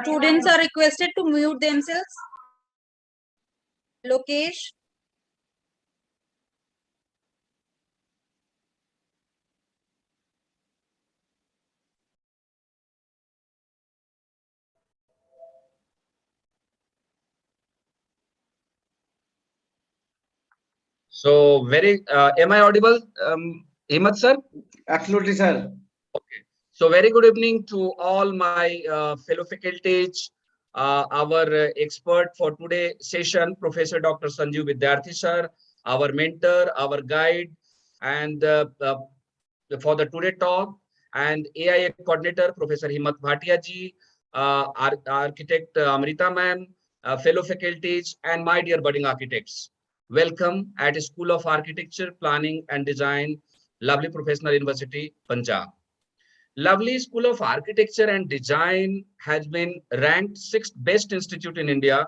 Students are requested to mute themselves. Lokesh. So am I audible, Himmat sir? Absolutely, sir. Okay. So very good evening to all my fellow faculties, our expert for today session, Professor Dr. Sanjeev Vidyarthi sir, our mentor, our guide, and for the today talk, and AIA coordinator, Professor Himmat Bhatia ji, architect Amrita ma'am, fellow faculties, and my dear budding architects. Welcome at School of Architecture, Planning and Design, Lovely Professional University, Punjab. Lovely School of Architecture and Design has been ranked 6th best institute in India,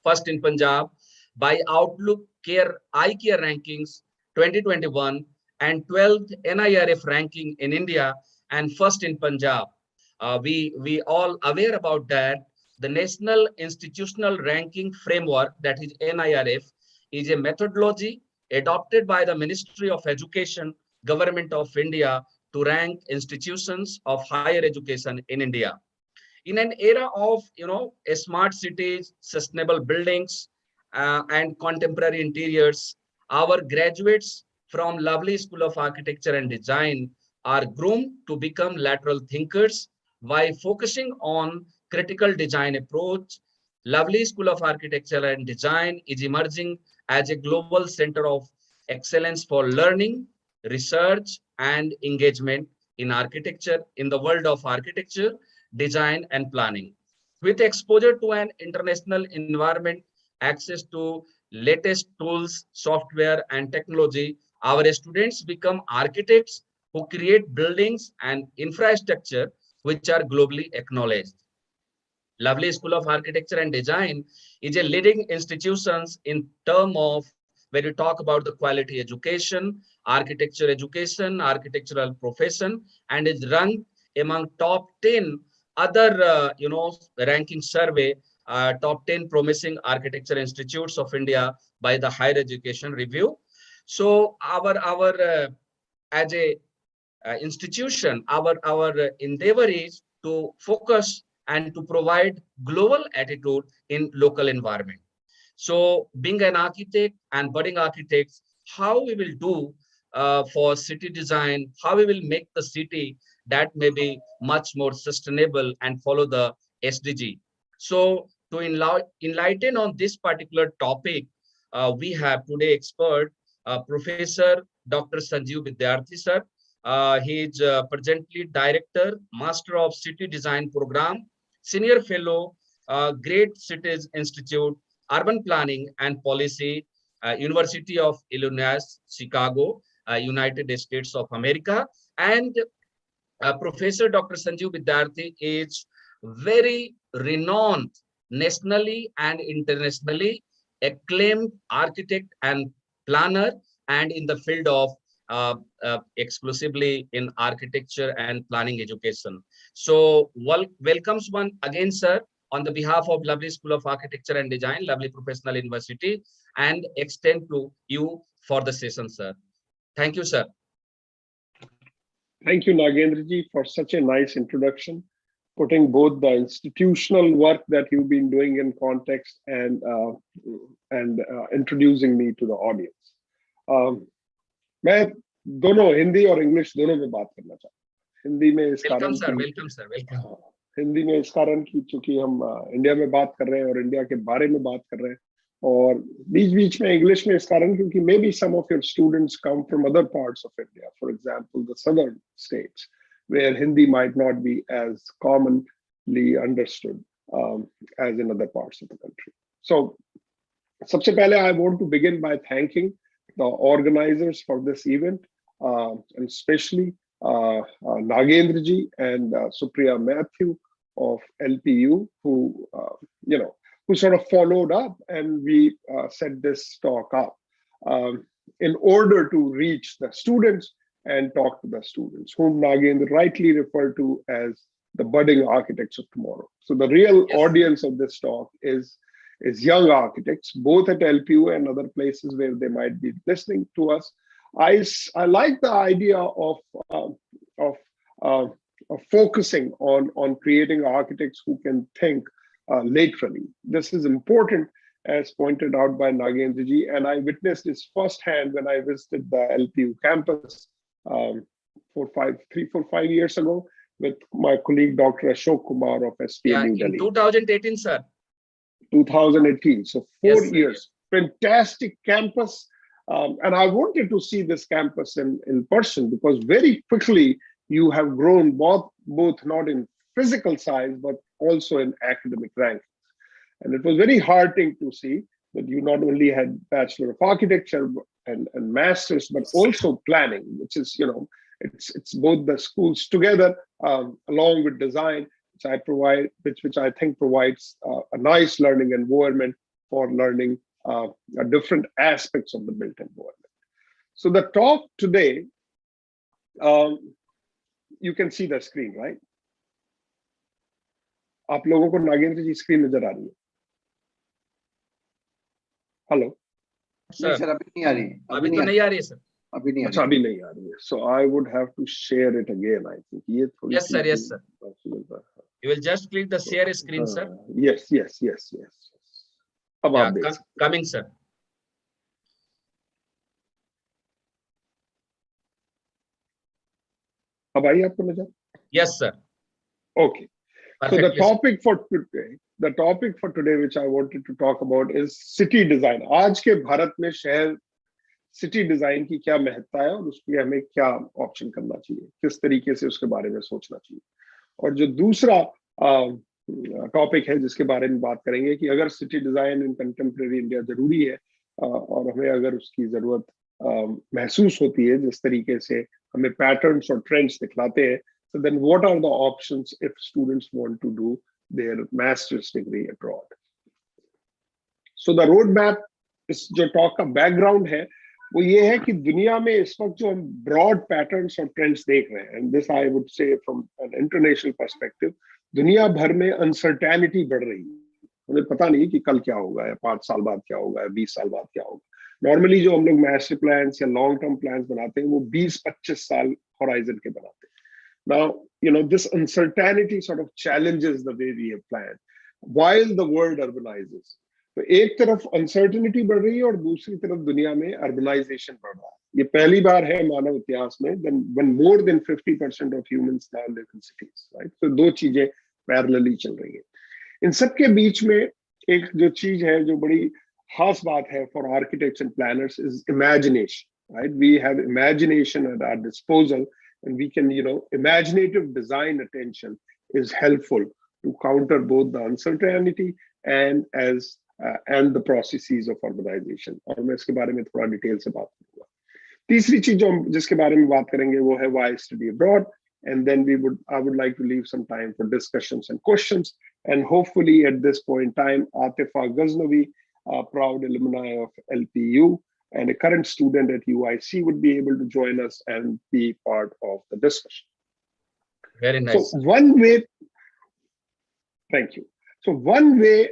first in Punjab, by Outlook Care Eye Care Rankings 2021, and 12th NIRF ranking in India, and first in Punjab. We all aware about that. The National Institutional Ranking Framework, that is NIRF, is a methodology adopted by the Ministry of Education, Government of India, to rank institutions of higher education in India. In an era of smart cities, sustainable buildings, and contemporary interiors, our graduates from Lovely School of Architecture and Design are groomed to become lateral thinkers by focusing on critical design approach. Lovely School of Architecture and Design is emerging as a global center of excellence for learning, research, and engagement in architecture, in the world of architecture, design, and planning. With exposure to an international environment, access to latest tools, software, and technology, our students become architects who create buildings and infrastructure which are globally acknowledged. Lovely School of Architecture and Design is a leading institution in terms of when we talk about the quality education, architectural profession, and is ranked among top 10 other, ranking survey, top 10 promising architecture institutes of India by the Higher Education Review. So our as a institution, our endeavor is to focus and to provide global attitude in local environment. So being an architect and budding architects, how we will do for city design, how we will make the city that may be much more sustainable and follow the SDG. So to enlighten on this particular topic, we have today expert, Professor Dr. Sanjeev Vidyarthi sir. He is presently Director, Master of City Design Program, Senior Fellow, Great Cities Institute, Urban Planning and Policy, University of Illinois, Chicago, United States of America. And Professor Dr. Sanjeev Vidyarthi is very renowned nationally and internationally acclaimed architect and planner, and in the field of exclusively in architecture and planning education. So welcomes one again, sir, on the behalf of Lovely School of Architecture and Design, Lovely Professional University, and extend to you for the session, sir. Thank you, sir. Thank you, Nagendraji, for such a nice introduction, putting both the institutional work that you've been doing in context and introducing me to the audience. मैं दोनों हिंदी और English दोनों में बात करना चाहता हूँ। हिंदी में इस कारण हिंदी में इस कारण कि चूंकि हम इंडिया में बात कर रहे हैं और इंडिया के बारे में बात कर रहे हैं, और बीच-बीच में इंग्लिश में इस कारण क्योंकि maybe some of your students come from other parts of India, for example, the southern states, where Hindi might not be as commonly understood as in other parts of the country. So, सबसे पहले I want to begin by thanking the organizers for this event, and especially Nagendraji and Supriya Matthew of LPU, who who sort of followed up, and we set this talk up in order to reach the students and talk to the students, whom Nagendra rightly referred to as the budding architects of tomorrow. So the real audience of this talk is young architects, both at LPU and other places where they might be listening to us. I like the idea of focusing on creating architects who can think laterally. This is important, as pointed out by Nagendra ji, and I witnessed this firsthand when I visited the LPU campus 3, 4, 5 years ago with my colleague Dr. Ashok Kumar of SPA New Delhi. 2018, sir. 2018, so 4 Yes, years. Fantastic campus. And I wanted to see this campus in person, because very quickly you have grown both not in physical size, but also in academic rankings. And it was very heartening to see that you not only had Bachelor of Architecture and Masters, but also planning, which is, it's both the schools together, along with design, which I think provides a nice learning environment for learning different aspects of the built environment. So the talk today, you can see the screen, right? आप लोगों को नागेंद्र जी screen नजर आ रही है? Hello sir, अभी नहीं आ रही। अभी तो नहीं आ रही है सर। अभी नहीं आ रही। अच्छा, अभी नहीं आ रही है। So I would have to share it again, I think. ये थोड़ी Yes sir, yes sir. You will just click the share screen, sir. Yes. अब आप देख। Coming, sir. अब आई आपको नजर? Yes sir. Okay. So the topic for today, which I wanted to talk about, is city design. आज के भारत में शहर सिटी डिजाइन की क्या महत्ता है और उसके हमें क्या ऑप्शन करना चाहिए, किस तरीके से उसके बारे में सोचना चाहिए। और जो दूसरा टॉपिक है जिसके बारे में बात करेंगे कि अगर सिटी डिजाइन इन कंटेम्प्रेरी इंडिया जरूरी है और हमें अगर उसकी जरूरत महसूस होती है, जिस तरीके से हमें पैटर्न्स और ट्रेंड्स दिखलाते हैं, so then what are the options if students want to do their master's degree abroad? So the roadmap, इस जो टॉक का बैकग्राउंड है वो ये है कि दुनिया में इस वक्त जो हम ब्रॉड पैटर्न्स और ट्रेंड्स देख रहे हैं, and this I would say from an international perspective, दुनिया भर में अनसर्टेनिटी बढ़ रही है। हमें पता नहीं कि कल क्या होगा, या 5 साल बाद क्या होगा, या 20 साल बाद क्या होगा। नॉर्मली जो हम लोग मास्टर प्लान्स या लॉन्ग टर्म प्लान्स बनाते हैं वो 20-25 साल होराइजन के बनाते हैं। Now, this uncertainty sort of challenges the way we have planned while the world urbanizes. तो एक तरफ अनसर्टेनिटी बढ़ रही है और दूसरी तरफ दुनिया में अर्बनाइजेशन बढ़ रहा है। ये पहली बार है मानव इतिहास में when more than 50% of humans now live in cities, right? तो दो चीजें पैरेलली चल रही है। इन सब के बीच में एक जो चीज है जो बड़ी खास बात है for architects and planners is imagination, right? We have imagination at our disposal, and we can, imaginative design attention is helpful to counter both the uncertainty and the processes of urbanization. और मैं इसके बारे में थोड़ा detail से बात करूंगा। तीसरी चीज जो जिसके बारे में बात करेंगे वो है why study abroad, and then I would like to leave some time for discussions and questions, and hopefully at this point in time, Atifa Ghaznavi, a proud alumni of LPU and a current student at UIC, would be able to join us and be part of the discussion. Very nice. So one way, thank you. So one way,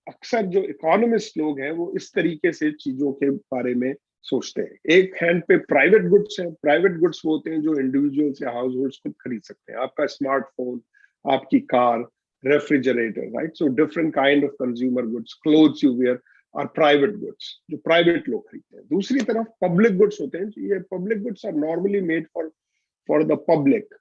अक्सर जो economist लोग हैं वो इस तरीके से चीजों के बारे में सोचते हैं। एक हैंड पे प्राइवेट गुड्स हैं। प्राइवेट गुड्स वो होते हैं जो इंडिविजुअल्स या हाउस होल्ड्स खुद खरीद सकते हैं। आपका स्मार्टफोन, आपकी car, refrigerator, right? So different kind of consumer goods, clothes you wear are private goods, जो प्राइवेट लोग खरीदते हैं। दूसरी तरफ पब्लिक गुड्स होते हैं। ये public goods are normally made for the public,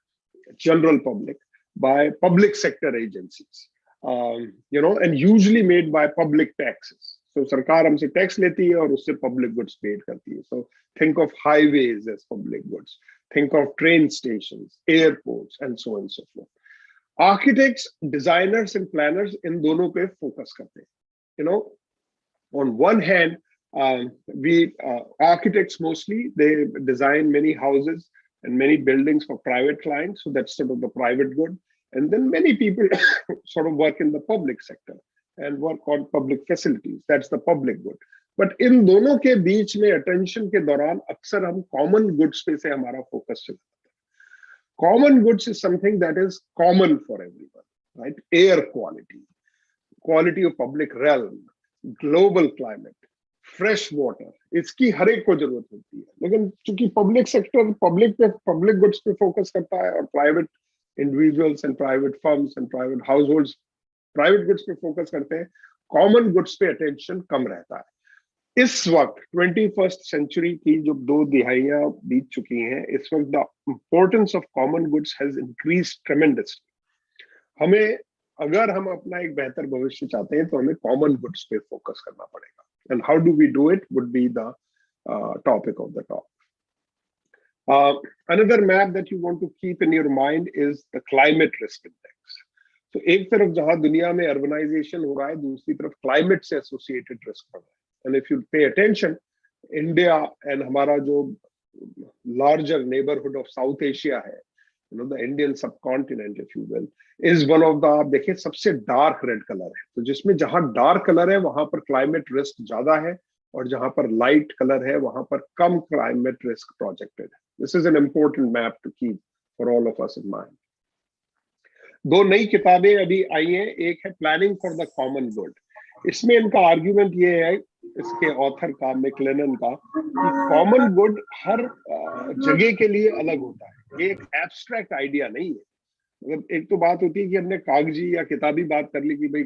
general public, by public sector agencies, and usually made by public taxes. So सरकार हमसे टैक्स लेती है और उससे पब्लिक गुड्स पेड करती है। So think of highways as public goods, think of train stations, airports, and so on and so forth. Architects, designers, and planners इन दोनों पे फोकस करते हैं। On one hand, architects mostly, they design many houses and many buildings for private clients, so that's sort of the private good. And then many people sort of work in the public sector and work on public facilities, that's the public good. But इन दोनों के बीच में attention के दौरान अक्सर हम common goods पे से हमारा focus चलता है। Common goods is something that is common for everyone, right? Air quality, quality of public realm, global climate, fresh water, इसकी हर एक को जरूरत होती है. लेकिन चूंकि पब्लिक सेक्टर पब्लिक गुड्स पे फोकस करता है और private individuals and private firms and private households private goods पे फोकस करते हैं, कॉमन गुड्स पे अटेंशन कम रहता है. इस वक्त 21st सेंचुरी की जो 2 दिहाइयां बीत चुकी हैं, इस वक्त the importance of common goods has increased tremendously. हमें अगर हम अपना एक बेहतर भविष्य चाहते हैं तो हमें कॉमन गुड्स पे फोकस करना पड़ेगा. And how do we do it would be the topic of the talk. Another map that you want to keep in your mind is the climate risk index. तो एक तरफ जहां दुनिया में urbanisation हो रहा है, दूसरी तरफ क्लाइमेट से एसोसिएटेड रिस्क बढ़ रहा है. And if you pay attention, India and हमारा जो larger neighbourhood of South Asia है, the Indian subcontinent if you will, is one of the, आप देखिए सबसे डार्क रेड कलर है. तो जिसमें जहां डार्क कलर है वहां पर क्लाइमेट रिस्क ज्यादा है, और जहां पर लाइट कलर है वहां पर कम क्लाइमेट रिस्क प्रोजेक्टेड है. This is an important map to keep for all of us in mind. 2 नई किताबें अभी आई हैं. एक है planning for the common good. इसमें इनका आर्ग्यूमेंट ये है, इसके ऑथर का, मैक्लेनन का, कि कॉमन गुड हर जगह के लिए अलग होता है. ये एक एब्स्ट्रैक्ट आइडिया नहीं है. मतलब एक तो बात होती है कि हमने कागजी या किताबी बात कर ली कि भाई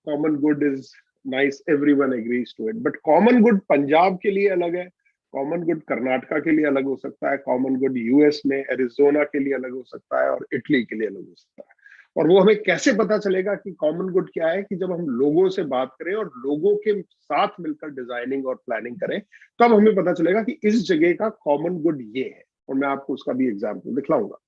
common good is nice, everyone agrees to it, but common good Punjab के लिए अलग है, कॉमन गुड कर्नाटका के लिए अलग हो सकता है, कॉमन गुड यूएस में एरिजोना के लिए अलग हो सकता है, और इटली के लिए अलग हो सकता है. और वो हमें कैसे पता चलेगा कि कॉमन गुड क्या है? कि जब हम लोगों से बात करें और लोगों के साथ मिलकर डिजाइनिंग और प्लानिंग करें, तब हमें पता चलेगा कि इस जगह का कॉमन गुड ये है. और मैं आपको उसका भी एग्जाम्पल दिखलाऊंगा.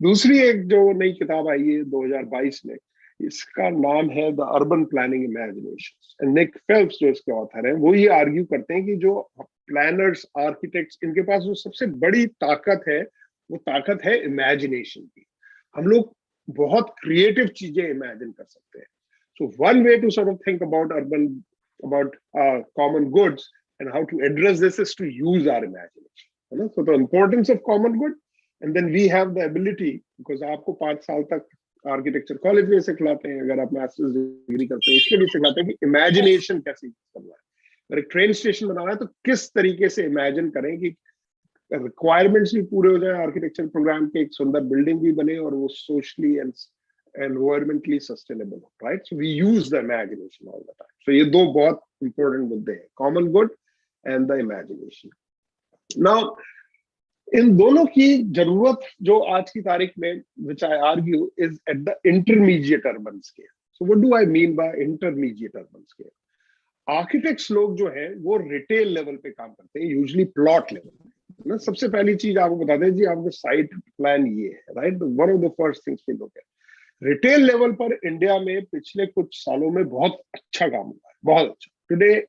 दूसरी एक जो नई किताब आई है 2022 में, इसका नाम है the urban planning imagination. Nick Phelps जो इसके ऑथर हैं, वो ये आर्ग्यू करते हैं कि जो प्लानर्स, आर्किटेक्ट्स, इनके पास जो सबसे बड़ी ताकत है, वो ताकत है इमेजिनेशन की. हम लोग बहुत क्रिएटिव चीजें इमेजिन कर सकते हैं. So one way to sort of think about common goods and how to address this is to use our imagination. So the importance of common good, and then we have the ability, because आपको 5 साल तक architecture college में सिखलाते हैं, अगर आप masters degree करते हैं इसमें भी सिखलाते हैं कि इमेजिनेशन कैसे करना है. अगर एक ट्रेन स्टेशन बनाना है तो किस तरीके से इमेजिन करें कि रिक्वायरमेंट्स भी पूरे हो जाए आर्किटेक्चर प्रोग्राम के, एक सुंदर बिल्डिंग भी बने और वो सोशली एंड एनवायरमेंटली सस्टेनेबल हो. Right, so we use the imagination all the time. So ये 2 बहुत इंपॉर्टेंट मुद्दे हैं, common good and the imagination. Now इन दोनों की जरूरत जो आज की तारीख में, which I argue, is at the intermediate urban scale. So what do I mean by intermediate urban scale? Architects लोग जो है वो रिटेल लेवल पे काम करते हैं, यूजुअली प्लॉट लेवल पे ना. सबसे पहली चीज आपको बता दें जी, आपको साइट प्लान ये है, right, one of the first things we look at. Retail level पर इंडिया में पिछले कुछ सालों में बहुत अच्छा काम हुआ है, बहुत अच्छा. Today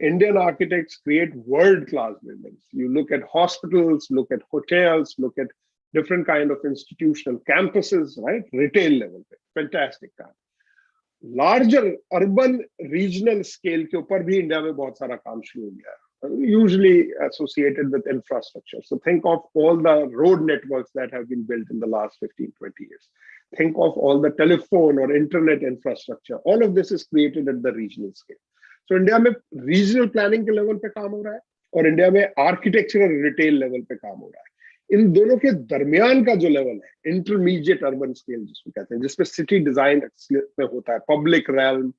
Indian architects create world-class buildings. You look at hospitals, look at hotels, look at different kind of institutional campuses, right? Retail level पे, fantastic काम. Larger urban regional scale के ऊपर भी इंडिया में बहुत सारा काम शुरू हो गया है, usually associated with infrastructure. So think of all the road networks that have been built in the last 15-20 years. Think of all the telephone or internet infrastructure. All of this is created at the regional scale. तो India में regional planning के level पे काम हो रहा है और India में आर्किटेक्चरल रिटेल लेवल पे काम हो रहा है. इन दोनों के दरमियान का जो लेवल है, इंटरमीडिएट अर्बन स्केल जिसको कहते हैं, जिसमें सिटी डिजाइन में होता है, public realm,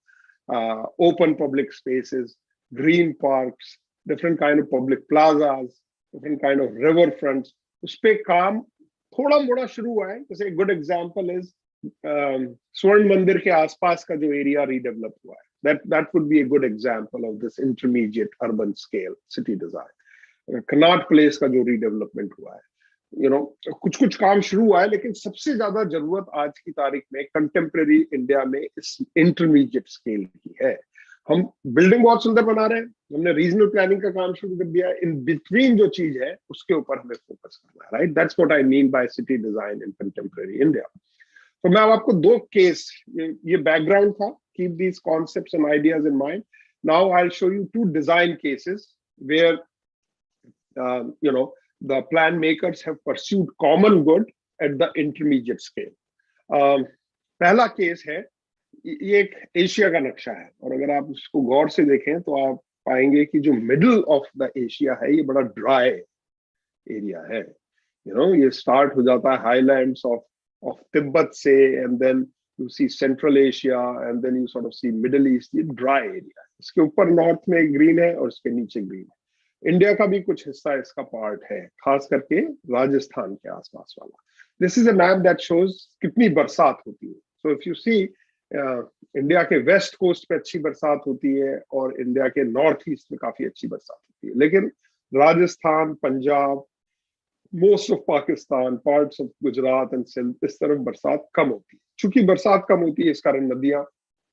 open public spaces, green parks, different kind of public plazas, different kind of river fronts, उस पे काम थोड़ा मोड़ा शुरू हुआ है. जैसे गुड एग्जाम्पल इज स्वर्ण मंदिर के आसपास का जो एरिया रीडेवलप हुआ है, that would be a good example of this intermediate urban scale city design. Connaught Place का जो redevelopment हुआ है, you know, कुछ काम शुरू हुआ है, लेकिन सबसे ज्यादा जरूरत आज की तारीख में कंटेम्प्रेरी इंडिया में इस इंटरमीडिएट स्केल की है. हम बिल्डिंग बहुत सुंदर बना रहे हैं, हमने रीजनल प्लानिंग का काम शुरू कर दिया है, इन बिटवीन जो चीज है उसके ऊपर हमें फोकस करना है. Right, that's what I mean bye city design in contemporary India. तो मैं आपको 2 केस, ये बैकग्राउंड था. Keep these concepts and ideas in mind. Now I'll show you 2 design cases where, the plan makers have pursued common good at the intermediate scale. पहला case है, ये एक Asia का नक्शा है और अगर आप उसको गौर से देखें तो आप पाएंगे कि जो मिडल ऑफ द एशिया है ये बड़ा ड्राई एरिया है. ये स्टार्ट हो जाता है हाईलैंड्स ऑफ तिब्बत से, and then you see central Asia, and then you sort of see Middle East. ये ड्राई एरिया है. इसके ऊपर नॉर्थ में ग्रीन है और इसके नीचे ग्रीन है. इंडिया का भी कुछ हिस्सा इसका पार्ट है, खास करके राजस्थान के आसपास वाला. This is a map that shows कितनी बरसात होती है. So if you see India के वेस्ट कोस्ट पे अच्छी बरसात होती है और इंडिया के नॉर्थ ईस्ट में काफी अच्छी बरसात होती है, लेकिन Rajasthan, Punjab, most of Pakistan, parts of Gujarat and Sindh, इस तरफ बरसात कम होती है. चूंकि बरसात कम होती है इस कारण नदियां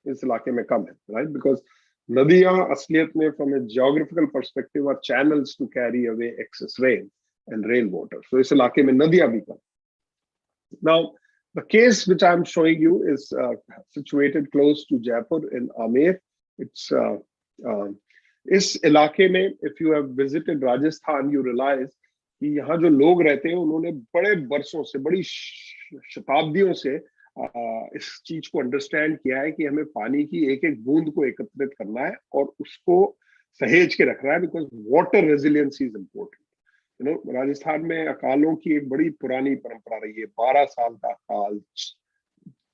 इस इलाके में कम है, राइट? बिकॉज नदियां असलियत में from a geographical perspective are channels to carry away excess rain and rain water. So इस इलाके में नदियां भी कम. Now the case which I'm showing you is situated close to Jaipur in Amer. It's इस इलाके में if you have visited Rajasthan, you realize कि यहाँ जो लोग रहते हैं उन्होंने बड़े बरसों से, बड़ी शताब्दियों से इस चीज को अंडरस्टैंड किया है कि हमें पानी की एक एक बूंद को एकत्रित करना है और उसको सहेज के रखना है, because water resiliency is important. Rajasthan में अकालों की एक बड़ी पुरानी परंपरा रही है. 12 साल का अकाल,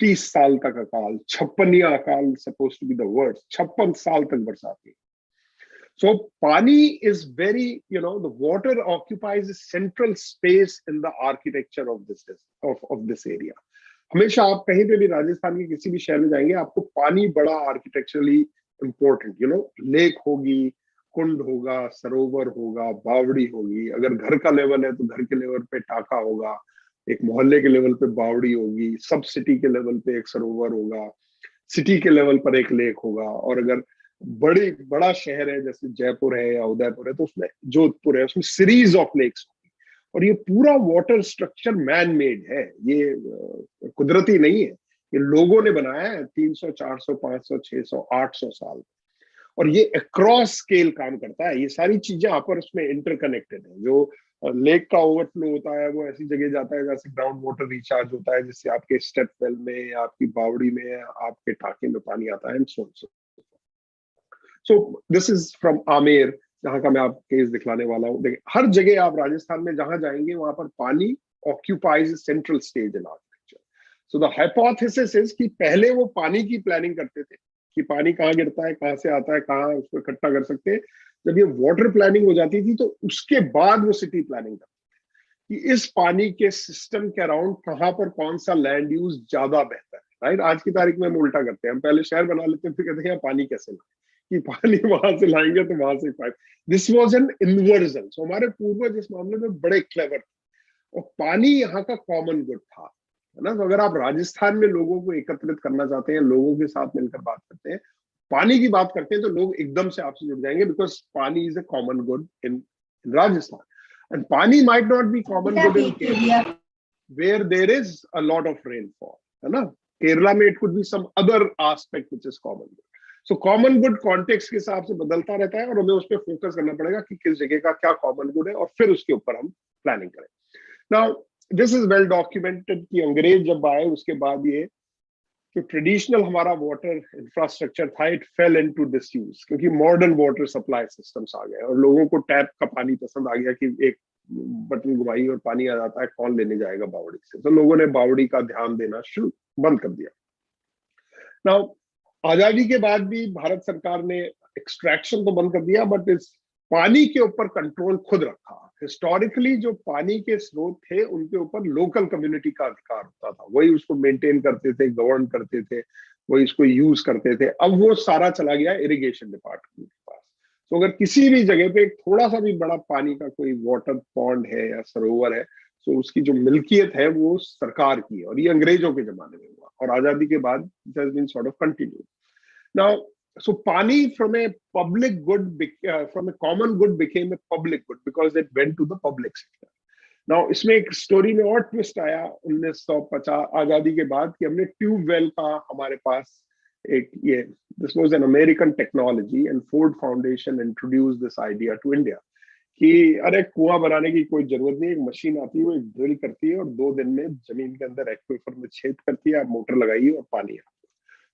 30 साल तक अकाल, 56 अकाल suppose to be the word, 56 साल तक बरसात हुई. So pani is very, the water occupies central space in the architecture of this area. हमेशा आप कहीं पे भी राजस्थान के किसी भी शहर में जाएंगे, आपको पानी बड़ा आर्किटेक्चरली इम्पोर्टेंट, लेक होगी, कुंड होगा, सरोवर होगा, बावड़ी होगी. अगर घर का लेवल है तो घर के लेवल पे टाका होगा, एक मोहल्ले के लेवल पे बावड़ी होगी, सब सिटी के लेवल पे एक सरोवर होगा, सिटी के लेवल पर एक लेक होगा. और अगर बड़ा शहर है जैसे जयपुर है या उदयपुर है तो उसमें, जोधपुर है, उसमें सीरीज ऑफ लेक्स होगी. और ये पूरा वाटर स्ट्रक्चर मैन मेड है, ये कुदरती नहीं है, ये लोगों ने बनाया है 300, 400, 500, 600, 800 साल. और ये अक्रॉस स्केल काम करता है. ये सारी चीजें आपस में इंटरकनेक्टेड है. जो लेक का ओवरफ्लो होता है वो ऐसी जगह जाता है जैसे ग्राउंड वाटर रिचार्ज होता है, जिससे आपके स्टेप वेल में, आपकी बावड़ी में, आपके टाके में पानी आता है. सो दिस इज फ्रॉम आमेर, जहां का मैं आपको केस दिखलाने वाला हूँ. देखिए, हर जगह आप राजस्थान में जहां जाएंगे वहां पर पानी occupies central stage in architecture. So the hypothesis is कि पहले वो पानी की प्लानिंग करते थे कि पानी कहाँ गिरता है, कहाँ से आता है, कहाँ उसको इकट्ठा कर सकते हैं. जब ये वाटर प्लानिंग हो जाती थी तो उसके बाद वो सिटी प्लानिंग करते थे कि इस पानी के सिस्टम के अराउंड कहाँ पर कौन सा लैंड यूज ज्यादा बेहतर है, राइट? आज की तारीख में हम उल्टा करते हैं. हम पहले शहर बना लेते हैं, फिर कहते हैं पानी कैसे लाएं, कि पानी वहां से लाएंगे तो वहां से pipe. This was an inversion. So हमारे पूर्वज इस मामले में बड़े क्लेवर थे और पानी यहाँ का कॉमन गुड था, है ना. तो अगर आप राजस्थान में लोगों को एकत्रित करना चाहते हैं, लोगों के साथ मिलकर बात करते हैं, पानी की बात करते हैं, तो लोग एकदम से आपसे जुड़ जाएंगे, because pani is a common good in Rajasthan. And pani might not be common good in Kerala where there is a lot of rainfall, है ना. केरला में it could be some other aspect which is common good. So common good context के हिसाब से बदलता रहता है और हमें उस पर फोकस करना पड़ेगा कि किस जगह का क्या कॉमन गुड है और फिर उसके ऊपर हम प्लानिंग करें. Now this is well documented कि अंग्रेज जब आए उसके बाद ये जो ट्रेडिशनल हमारा वाटर इंफ्रास्ट्रक्चर था, इट फेल इनटू डिसयूज, क्योंकि मॉडर्न वाटर सप्लाई सिस्टम्स आ गए और लोगों को टैप का पानी पसंद आ गया कि एक बटन घुमाई और पानी आ जाता है, कौन लेने जाएगा बावड़ी से. तो लोगों ने बावड़ी का ध्यान देना शुरू बंद कर दिया. नाउ आजादी के बाद भी भारत सरकार ने एक्सट्रैक्शन तो बंद कर दिया, बट इस पानी के ऊपर कंट्रोल खुद रखा. हिस्टोरिकली जो पानी के स्रोत थे उनके ऊपर लोकल कम्युनिटी का अधिकार होता था, वही उसको मेंटेन करते थे, गवर्न करते थे, वही इसको यूज करते थे. अब वो सारा चला गया इरिगेशन डिपार्टमेंट के पास. तो अगर किसी भी जगह पे थोड़ा सा भी बड़ा पानी का कोई वाटर पॉन्ड है या सरोवर है, तो उसकी जो मिल्कियत है वो सरकार की है. और ये अंग्रेजों के जमाने में हुआ और आजादी के बाद it has been sort of continued. Now so pani from a public good from a common good became a public good because it went to the public sector. Now इसमें एक स्टोरी में और ट्विस्ट आया 1950 आजादी के बाद कि हमने ट्यूबवेल का हमारे पास एक ये this was an American technology and Ford Foundation introduced this idea to India कि अरे कुआं बनाने की कोई जरूरत नहीं, एक मशीन आती है वो एक ड्रिल करती है और 2 दिन में जमीन के अंदर एक्वीफर में छेद करती है, आप मोटर लगाइए और पानी आता है।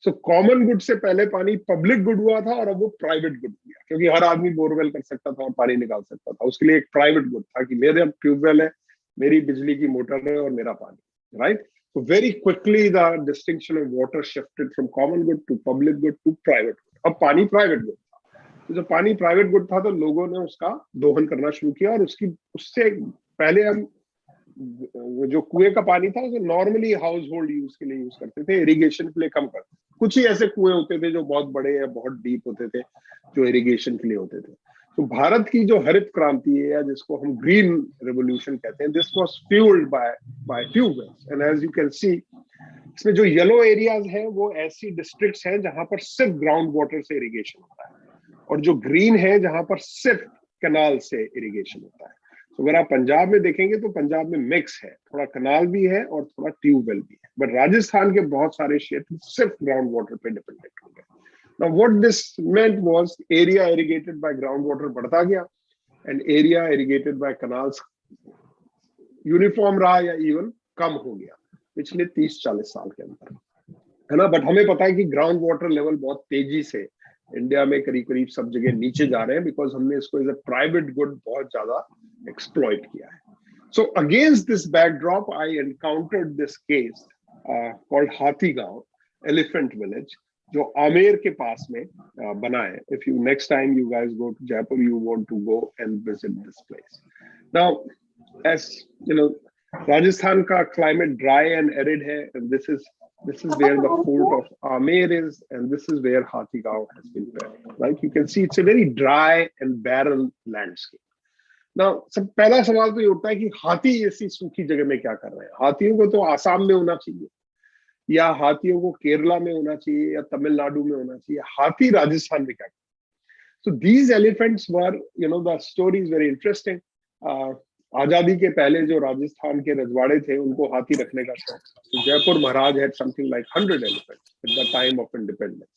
सो कॉमन गुड से पहले पानी पब्लिक गुड हुआ था और अब वो प्राइवेट गुड हो गया, क्योंकि हर आदमी बोरवेल कर सकता था और पानी निकाल सकता था। उसके लिए एक प्राइवेट गुड था कि मेरे ट्यूबवेल है, मेरी बिजली की मोटर है और मेरा पानी, right? So very quickly the distinction of water shifted from common good to public good to private good. अब पानी प्राइवेट गुड था, तो जब पानी प्राइवेट गुड था तो लोगों ने उसका दोहन करना शुरू किया और उससे पहले हम जो कुएं का पानी था उसे नॉर्मली हाउस होल्ड यूज के लिए यूज करते थे, इरिगेशन के लिए कम करते। कुछ ही ऐसे कुएं होते थे जो बहुत बड़े या बहुत डीप होते थे जो इरिगेशन के लिए होते थे। तो भारत की जो हरित क्रांति है या जिसको हम ग्रीन रेवोल्यूशन कहते हैं, this was fuelled by tubewells. And as you can see, इसमें जो येलो एरियाज हैं वो ऐसी डिस्ट्रिक्ट्स हैं जहां पर सिर्फ ग्राउंड वाटर से इरिगेशन होता है, और जो ग्रीन है जहां पर सिर्फ कैनाल से इरिगेशन होता है। तो अगर आप पंजाब में देखेंगे तो पंजाब में मिक्स है, थोड़ा कनाल भी है और थोड़ा ट्यूबवेल भी है, बट राजस्थान के बहुत सारे क्षेत्र सिर्फ ग्राउंड वाटर पे डिपेंडेंट हो गए। Now what this meant was area irrigated by groundwater बढ़ता गया and area irrigated by canals uniform रहा या इवन कम हो गया पिछले 30-40 साल के अंदर, है ना? बट हमें पता है कि ग्राउंड वाटर लेवल बहुत तेजी से इंडिया में करीब करीब सब जगह नीचे जा रहे हैं, बिकॉज हमने इसको एज अ प्राइवेट गुड बहुत ज्यादा एक्सप्लॉइट किया है। So against this backdrop I encountered this case called हाथी गांव एलिफेंट विलेज, जो आमेर के पास में बना है। If you next time you guys go to Jaipur, you want to go and visit this place. Now as you know, Rajasthan का climate dry and arid है, and this is where the fort of Amer is, and this is where Hathigao has been built. Right? You can see it's a very dry and barren landscape. Now, सब पहला सवाल तो ये उठता है कि हाथी ऐसी सूखी जगह में क्या कर रहे हैं? हाथियों को तो आसाम में होना चाहिए, या हाथियों को केरला में होना चाहिए, या तमिलनाडु में होना चाहिए। हाथी राजस्थान में क्या? So these elephants were, you know, the story is very interesting. आजादी के पहले जो राजस्थान के रजवाड़े थे उनको हाथी रखने का शौक था। तो Jaipur Maharaj had something like 100 elephants at the time of independence.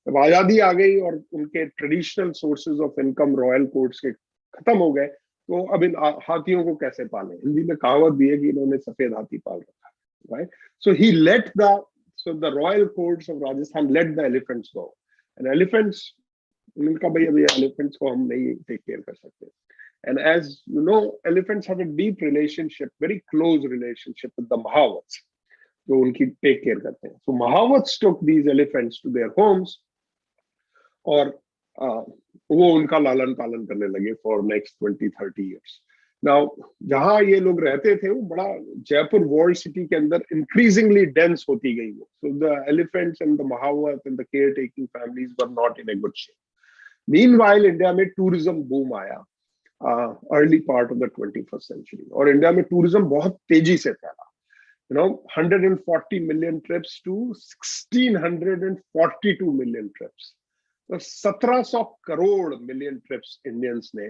जब आजादी आ गई और उनके traditional sources of income royal courts के खत्म हो गए, तो अब इन हाथियों को कैसे पालें? हिंदी में कहावत भी है कि इन्होंने सफेद हाथी पाल रखा है, right? So he let the royal courts of Rajasthan let the elephants go, and elephants, उनका भैया एलिफेंट्स को हम नहीं टेक केयर कर सकते। And as you know, elephants have a deep relationship, very close relationship with the Mahavats, जो उनकी take care करते हैं। So Mahavats took these elephants to their homes, और वो उनका लालन पालन करने लगे for next 20-30 years. Now जहाँ ये लोग रहते थे वो बड़ा जयपुर वर्ल्ड सिटी के अंदर increasingly dense होती गई वो। So the elephants and the Mahavats and the caretaking families were not in a good shape. Meanwhile, India में tourism boom आया early part of the 21st century, और इंडिया में tourism बहुत तेजी से फैला। You know, 140 million trips to 1642 million trips, तो 1700 crore million trips Indians ने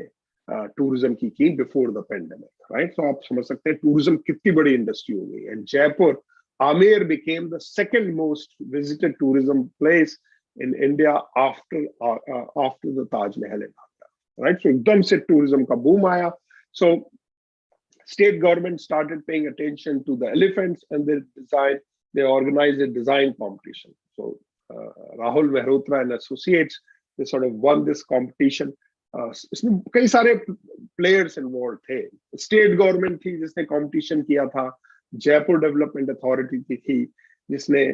टूरिज्म की बिफोर द पेंडेमिक, राइट? तो आप समझ सकते हैं टूरिज्म कितनी बड़ी इंडस्ट्री हो गई। And Jaipur, Amer became the second most visited tourism place in India after the Taj Mahal. Right, so एकदम से tourism का boom आया. So state government started paying attention to the elephants and they organized a design competition. So Rahul Mehrotra and associates, they sort of won this competition. इसमें कई सारे players involved थे. State government थी जिसने competition किया था, Jaipur development authority थी जिसने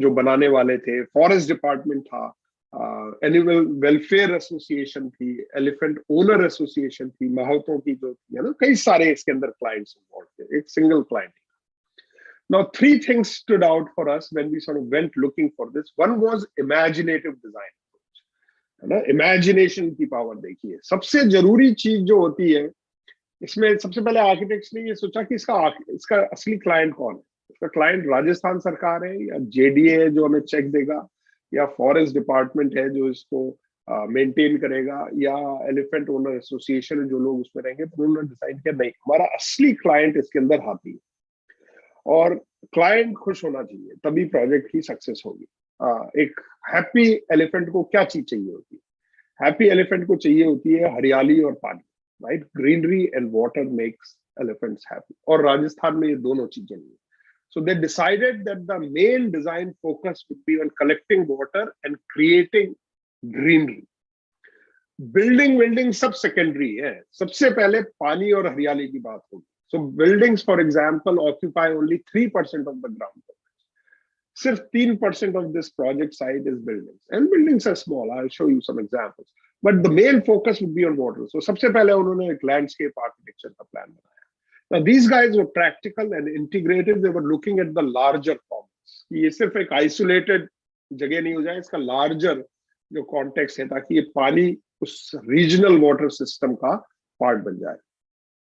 जो बनाने वाले थे, फॉरेस्ट डिपार्टमेंट था, एनिमल वेलफेयर एसोसिएशन थी, एलिफेंट ओनर एसोसिएशन थी, महावतों की जो थी, कई सारे इसके अंदर क्लाइंट्स इन्वॉल्व थे, एक single client. Now, 3 things stood out for us when we sort of went looking for this. One was imaginative design, है ना? इमेजिनेशन की पावर देखिए, सबसे जरूरी चीज जो होती है इसमें, सबसे पहले आर्किटेक्ट्स ने ये सोचा कि इसका असली क्लाइंट कौन है। इसका क्लाइंट राजस्थान सरकार है, या जेडीए है जो हमें चेक देगा, या फॉरेस्ट डिपार्टमेंट है जो इसको मेंटेन करेगा, या एलिफेंट ओनर एसोसिएशन है जो लोग उसमें रहेंगे। तो उन्होंने डिसाइड किया नहीं, हमारा असली क्लाइंट इसके अंदर हाथी है, और क्लाइंट खुश होना चाहिए तभी प्रोजेक्ट की सक्सेस होगी। एक हैप्पी एलिफेंट को क्या चीज चाहिए होती है? हैप्पी एलिफेंट को चाहिए होती है हरियाली और पानी, right? Greenery and water makes elephants happy. और राजस्थान में ये दोनों चीजें नहीं. So they decided that the main design focus would be on collecting water and creating greenery. Building सब secondary है. सबसे पहले पानी और हरियाली की बात होगी. So buildings, for example, occupy only 3% of the ground coverage. Sirf 3% of this project site is buildings, and buildings are small. I'll show you some examples. But the main focus would be on water. So सबसे पहले उन्होंने एक landscape architecture का plan बनाया. Now these guys were practical and integrated. They were looking at the larger commons. ये सिर्फ एक isolated जगह नहीं हो जाए, इसका larger जो context है, ताकि ये पानी उस regional water system का part बन जाए.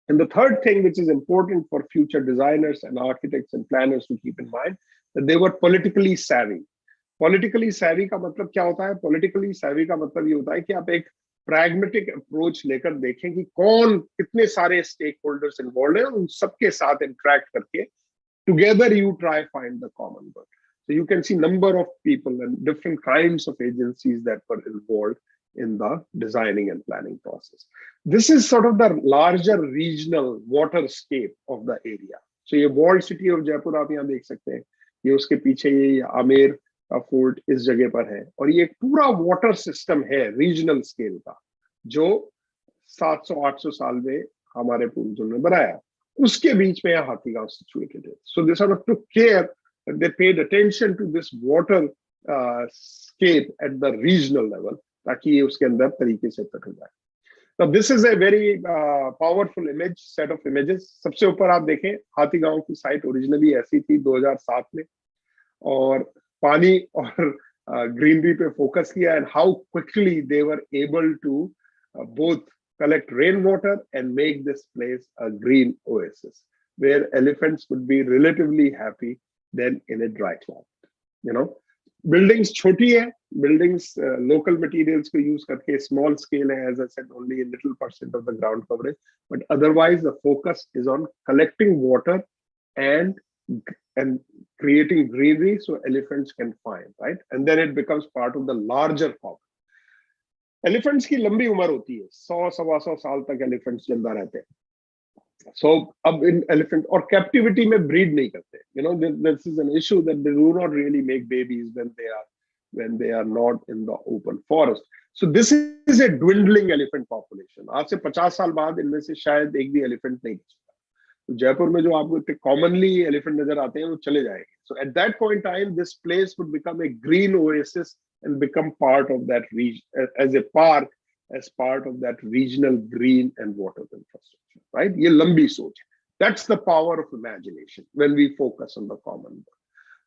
And the third thing, which is important for future designers and architects and planners to keep in mind, that they were politically savvy. Politically savvy का मतलब क्या होता है? Politically savvy का मतलब ये होता है कि आप एक pragmatic approach लेकर देखें कि कौन कितने सारे stakeholders involved हैं, उन सबके साथ interact करके together you try find the common good. So you can see number of people and different kinds of agencies that were involved in the designing and planning process. This is sort of the larger regional waterscape of the area. So ये walled city of Jaipur आप यहाँ देख सकते हैं, ये उसके पीछे ये आमेर का फोर्ट इस जगह पर है, और ये एक पूरा वाटर सिस्टम है रीजनल स्केल का, जो 700-800 साल में हमारे पूर्वजों ने बनाया. उसके बीच में हाथीगांव सिचुएटेड है. So they sort of took care that they paid attention to this water scape at the regional level, ताकि ये उसके अंदर तरीके से फिट हो जाए. Now this is a very powerful image, set of images. सबसे ऊपर आप देखें, हाथीगांव की साइट ओरिजिनली ऐसी थी 2007 में, और पानी और ग्रीनरी पे फोकस किया, and how quickly they were able to both collect rainwater and make this place a green oasis where elephants would be relatively happy than in a dry climate. You know, buildings छोटी है, buildings local materials को use करके small scale है, as I said, only a little % of the ground coverage, but otherwise the focus is on collecting water and creating greenery so elephants can find, right? And then it becomes part of the larger common. Elephants की लंबी उम्र होती है, 100-125 साल तक elephants जिंदा रहते हैं. So अब इन elephant और captivity में breed नहीं करते. You know, this is an issue that they do not really make babies when they are not in the open forest. So this is a dwindling elephant population. आज से 50 साल बाद इनमें से शायद एक भी elephant नहीं बचेगा. तो जयपुर में जो आपको इतने commonly elephant नजर आते हैं, वो चले जाएंगे. So at that point in time, this place would become a green oasis and become part of that region as a park, as part of that regional green and water infrastructure, right? ये लंबी सोच है. That's the power of imagination when we focus on the common,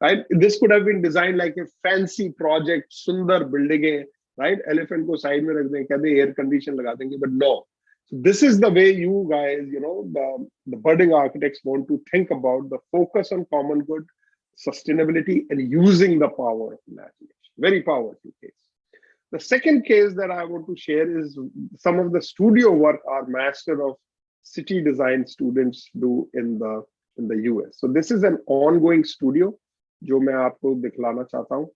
right? This could have been designed like a fancy project, सुंदर building, right? Elephant को side में रख दें, कहते air condition लगा देंगे, but no. So this is the way you guys, you know, the budding architects want to think about the focus on common good, sustainability, and using the power of imagination. Very powerful case. The second case that I want to share is some of the studio work our Master of City Design students do in the US. So this is an ongoing studio, जो मैं आपको दिखलाना चाहता हूँ.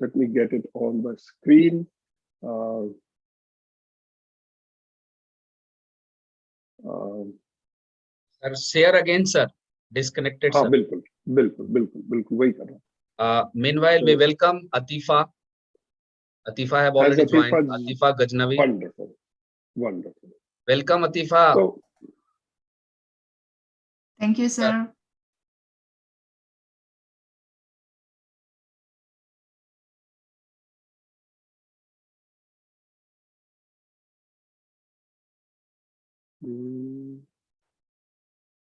Let me get it on the screen. Sir, share again, sir. Disconnected, sir. बिल्कुल वही कर रहा हूँ. Meanwhile, we welcome Atifa. Atifa have already joined. Atifa Gajnavi. Wonderful. Welcome, Atifa. So, thank you, sir.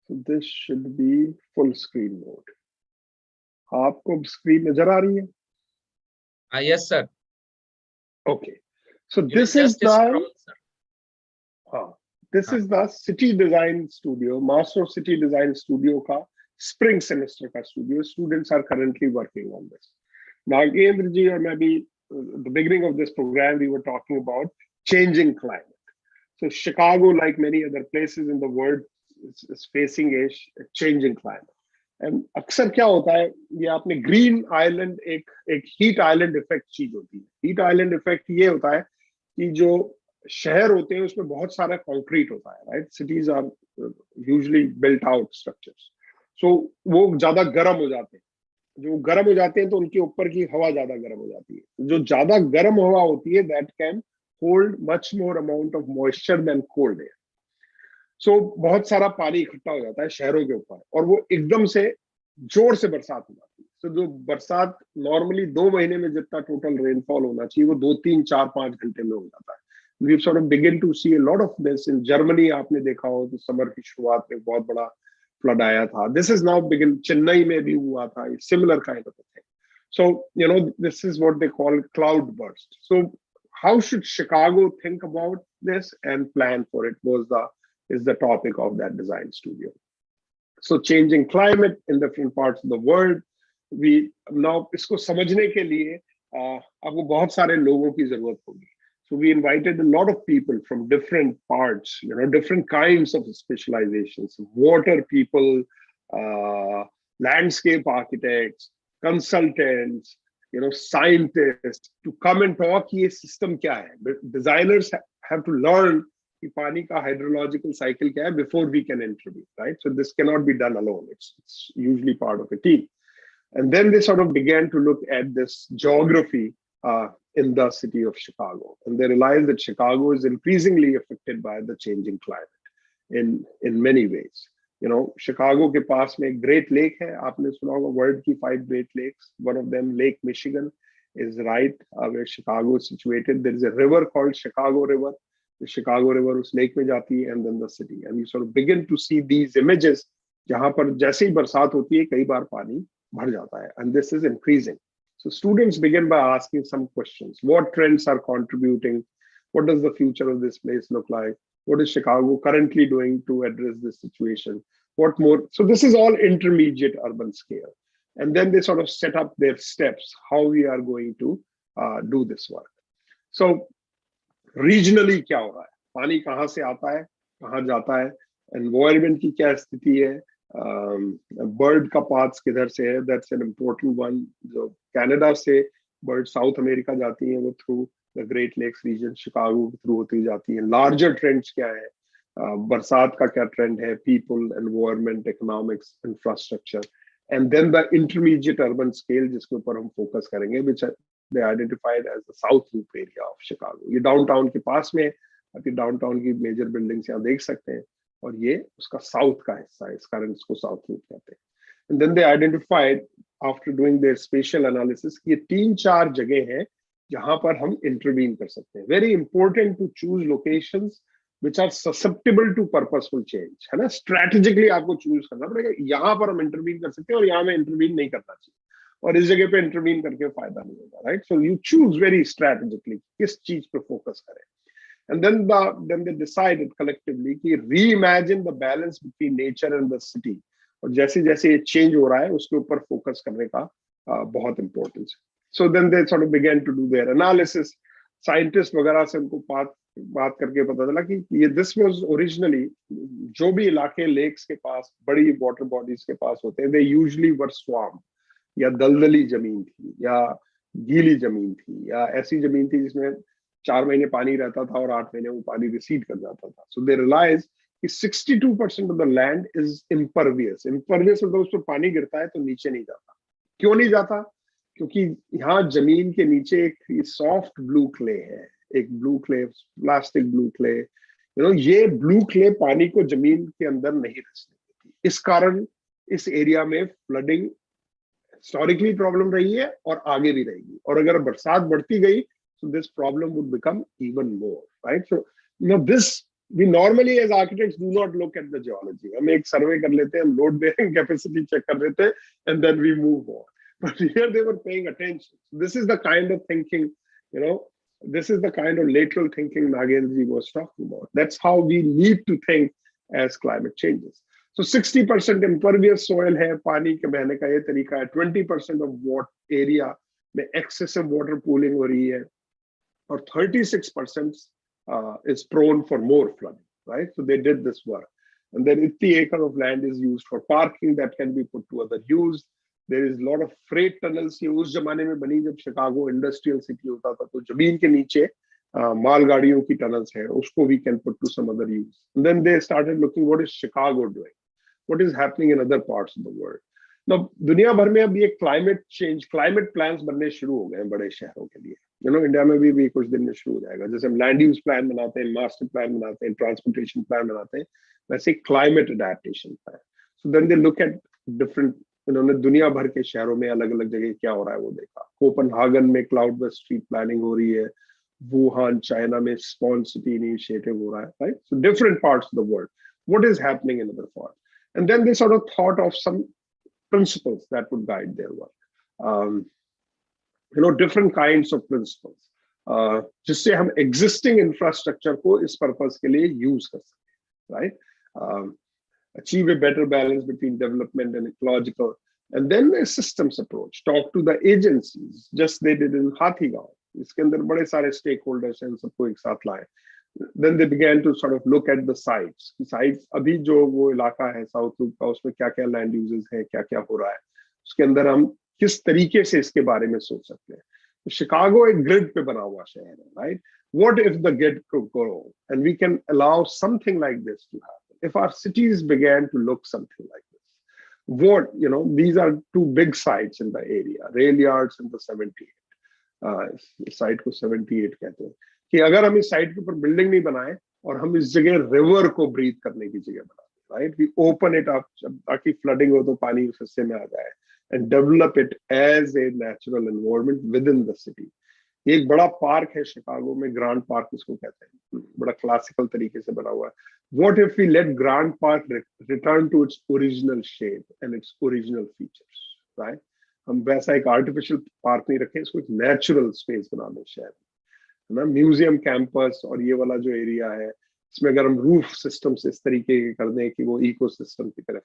So this should be full screen mode. आपको screen नजर आ रही है? Yes, sir. Okay. So this is the City Design Studio, Master of City Design Studio का spring semester का studio. Students are currently working on this. Nagendra ji और मैं भी the beginning of this program we were talking about changing climate. So Chicago, like many other places in the world, is facing a changing climate. And अक्सर क्या होता है, ये आपने green island एक हीट आइलैंड इफेक्ट चीज होती है. हीट आइलैंड इफेक्ट ये होता है कि जो शहर होते हैं उसमें बहुत सारा कंक्रीट होता है, right? Cities are usually built out structures, so वो ज्यादा गर्म हो जाते हैं। जो गर्म हो जाते हैं तो उनके ऊपर की हवा ज्यादा गर्म हो जाती है। जो ज्यादा गर्म हवा होती है that can hold much more amount of moisture than cold air. So बहुत सारा पानी इकट्ठा हो जाता है शहरों के ऊपर और वो एकदम से जोर से बरसात हो जाती है। तो जो बरसात नॉर्मली 2 महीने में जितना टोटल रेनफॉल होना चाहिए वो 2, 3, 4, 5 घंटे में हो जाता है। We sort of begin to see a lot of this in Germany. आपने देखा हो तो समर की शुरुआत में बहुत बड़ा फ्लड आया था। This is now begin, Chennai में भी हुआ था similar kind of thing. So you know this is what they call cloud burst. So how should Chicago think about this and plan for it is the topic of that design studio. So changing climate in different parts of the world, we now इसको समझने के लिए आपको बहुत सारे लोगों की जरूरत होगी. So we invited a lot of people from different parts, you know, different kinds of specializations, water people, landscape architects, consultants, you know, scientists to come and talk ये system क्या है. Designers have to learn कि पानी का hydrological cycle क्या है before we can intervene, right? So this cannot be done alone. It's usually part of a team. And then they sort of began to look at this geography in the city of Chicago. And they realized that Chicago is increasingly affected by the changing climate in many ways. You know, Chicago के पास में एक Great Lake है. आपने सुना होगा world की 5 Great Lakes. One of them, Lake Michigan, is right where Chicago is situated. There is a river called Chicago River. The Chicago River उस lake में जाती है, and then the city. And you sort of begin to see these images जहाँ पर जैसे ही बरसात होती है कई बार पानी भर जाता है. And this is increasing. So students begin by asking some questions. What trends are contributing? What does the future of this place look like? What is Chicago currently doing to address this situation? What more? So this is all intermediate urban scale. And then they sort of set up their steps, how we are going to do this work. So regionally क्या हो रहा है? पानी कहाँ से आता है, कहाँ जाता है, environment की क्या स्थिति है, बर्ड का पाथ्स किधर से है, दैट्स एन इम्पोर्टेंट वन. जो कनाडा से बर्ड साउथ अमेरिका जाती हैं वो through the Great Lakes region Chicago के थ्रू होती जाती हैं. लार्जर ट्रेंड्स क्या है, बरसात का क्या ट्रेंड है, people, environment, economics, infrastructure. And then the intermediate urban scale जिसके ऊपर हम फोकस करेंगे, which they identified as the South Loop area of Chicago. ये डाउनटाउन के पास में, आपकी डाउनटाउन की मेजर बिल्डिंग्स यहाँ देख सकते हैं, और ये उसका साउथ का हिस्सा है, इस कारण इसको साउथ लूप कहते हैं. And then they identified after doing their spatial analysis कि ये 3-4 जगह हैं जहां पर हम इंटरवीन कर सकते हैं. Very important to choose locations which are susceptible to purposeful change, है ना. स्ट्रैटेजिकली आपको चूज करना पड़ेगा, यहाँ पर हम इंटरवीन कर सकते हैं और यहाँ में इंटरवीन नहीं करना चाहिए, और इस जगह पे इंटरवीन करके फायदा नहीं होगा, right. So you choose very strategically किस चीज पे फोकस करें. And then they decided collectively कि reimagine the balance between nature and the city. और जैसे जैसे ये change हो रहा है उसके ऊपर focus करने का बहुत importance. So then they sort of began to do their analysis. Scientists वगैरह से उनको बात करके पता चला कि ये this was originally, जो भी इलाके lakes के पास, बड़ी water bodies के पास होते हैं, they usually were swamp, या दलदली जमीन थी, या गीली जमीन थी, या ऐसी जमीन थी जिसमें 4 महीने पानी रहता था और 8 महीने वो पानी रिसीड कर जाता था. सो दे रियलाइज कि 62% of the land is impervious. Impervious मतलब उस पर पानी गिरता है तो नीचे नहीं जाता. क्यों नहीं जाता? क्योंकि यहाँ जमीन के नीचे एक सॉफ्ट ब्लू क्ले है, एक blue clay, plastic blue clay. You know, ये ब्लू क्ले पानी को जमीन के अंदर नहीं रिसने देती. इस कारण इस एरिया में फ्लडिंग हिस्टोरिकली प्रॉब्लम रही है और आगे भी रहेगी. और अगर बरसात बढ़ती गई, so this problem would become even more, right? So you know, this we normally as architects do not look at the geology. हम एक सर्वे कर लेते हैं, हम लोड बेयरिंग कैपेसिटी चेक कर लेते हैं, and then we move on. But here they were paying attention. This is the kind of thinking, you know, this is the kind of lateral thinking Nagendra ji was talking about. That's how we need to think as climate changes. So 60% impervious soil है, पानी के बहने का ये तरीका है. 20% of what area में excessive water pooling हो रही है, or 36% is prone for more flooding, right? So they did this work. And then 80 acres of land is used for parking that can be put to other use. There is a lot of freight tunnels. ये उस जमाने में बनी जब Chicago industrial city होता था, तो जमीन के नीचे मालगाड़ियों की टनल्स है, उसको we can put to some other use. And then they started looking what is Chicago doing, what is happening in other parts of the world. Now दुनिया भर में अब ये क्लाइमेट चेंज, क्लाइमेट प्लान्स बनने शुरू हो गए हैं बड़े शहरों के लिए. इंडिया में भी कुछ दिन में शुरू हो जाएगा. जैसे हम लैंड यूज प्लान बनाते हैं, मास्टर प्लान बनाते हैं, ट्रांसपोर्टेशन प्लान बनाते हैं, वैसे climate adaptation plan. So then they look at different, इन्होंने दुनिया भर के शहरों में अलग अलग जगह क्या हो रहा है वो देखा. कोपनहागन में क्लाउड बेस्ड स्ट्रीट प्लानिंग हो रही है, वुहान चाइना में स्पॉन सिटी इनिशिएटिव हो रहा है, right. So different parts of the world, what is happening in other part, and then they sort of thought of some principles that would guide their work. Different kinds of principles, जिससे हम existing infrastructure को इस purpose के लिए use कर सकते हैं, right? Achieve a better balance between development and ecological, and then a systems approach. Talk to the agencies, just they did in Hathigaon. इसके अंदर बड़े सारे stakeholders हैं, सबको एक साथ लाए. Then they began to sort of look at the sites. Sites अभी जो वो इलाका है साउथ लूप का, उसमें क्या क्या लैंड यूजेस है, क्या क्या हो रहा है, उसके अंदर हम किस तरीके से इसके बारे में सोच सकते हैं. तो शिकागो एक ग्रिड पे बना हुआ शहर है, right. What if the grid could grow and we can allow something like this to happen? If our cities began to look something like this, these are two big sites in the area, rail yards in the 78. Site को 78 कहते हैं. कि अगर हम इस site के ऊपर building नहीं बनाए और हम इस जगह रिवर को ब्रीथ करने की जगह बनाए, right, we open it up ताकि फ्लडिंग हो तो पानी उस हिस्से में आ जाए, and develop it as a natural environment within the city. एक बड़ा पार्क है शिकागो में, ग्रांड पार्क उसको कहते हैं, बड़ा क्लासिकल तरीके से बना हुआ है. What if we let Grand Park return to its original shape and its original features, right. हम वैसा एक आर्टिफिशियल पार्क नहीं रखें, इसको एक नेचुरल स्पेस बना दें शहर में, म्यूजियम कैंपस. और ये वाला जो एरिया है, इसमें अगर हम रूफ सिस्टम से इस तरीके के कर दें कि वो इकोसिस्टम की तरफ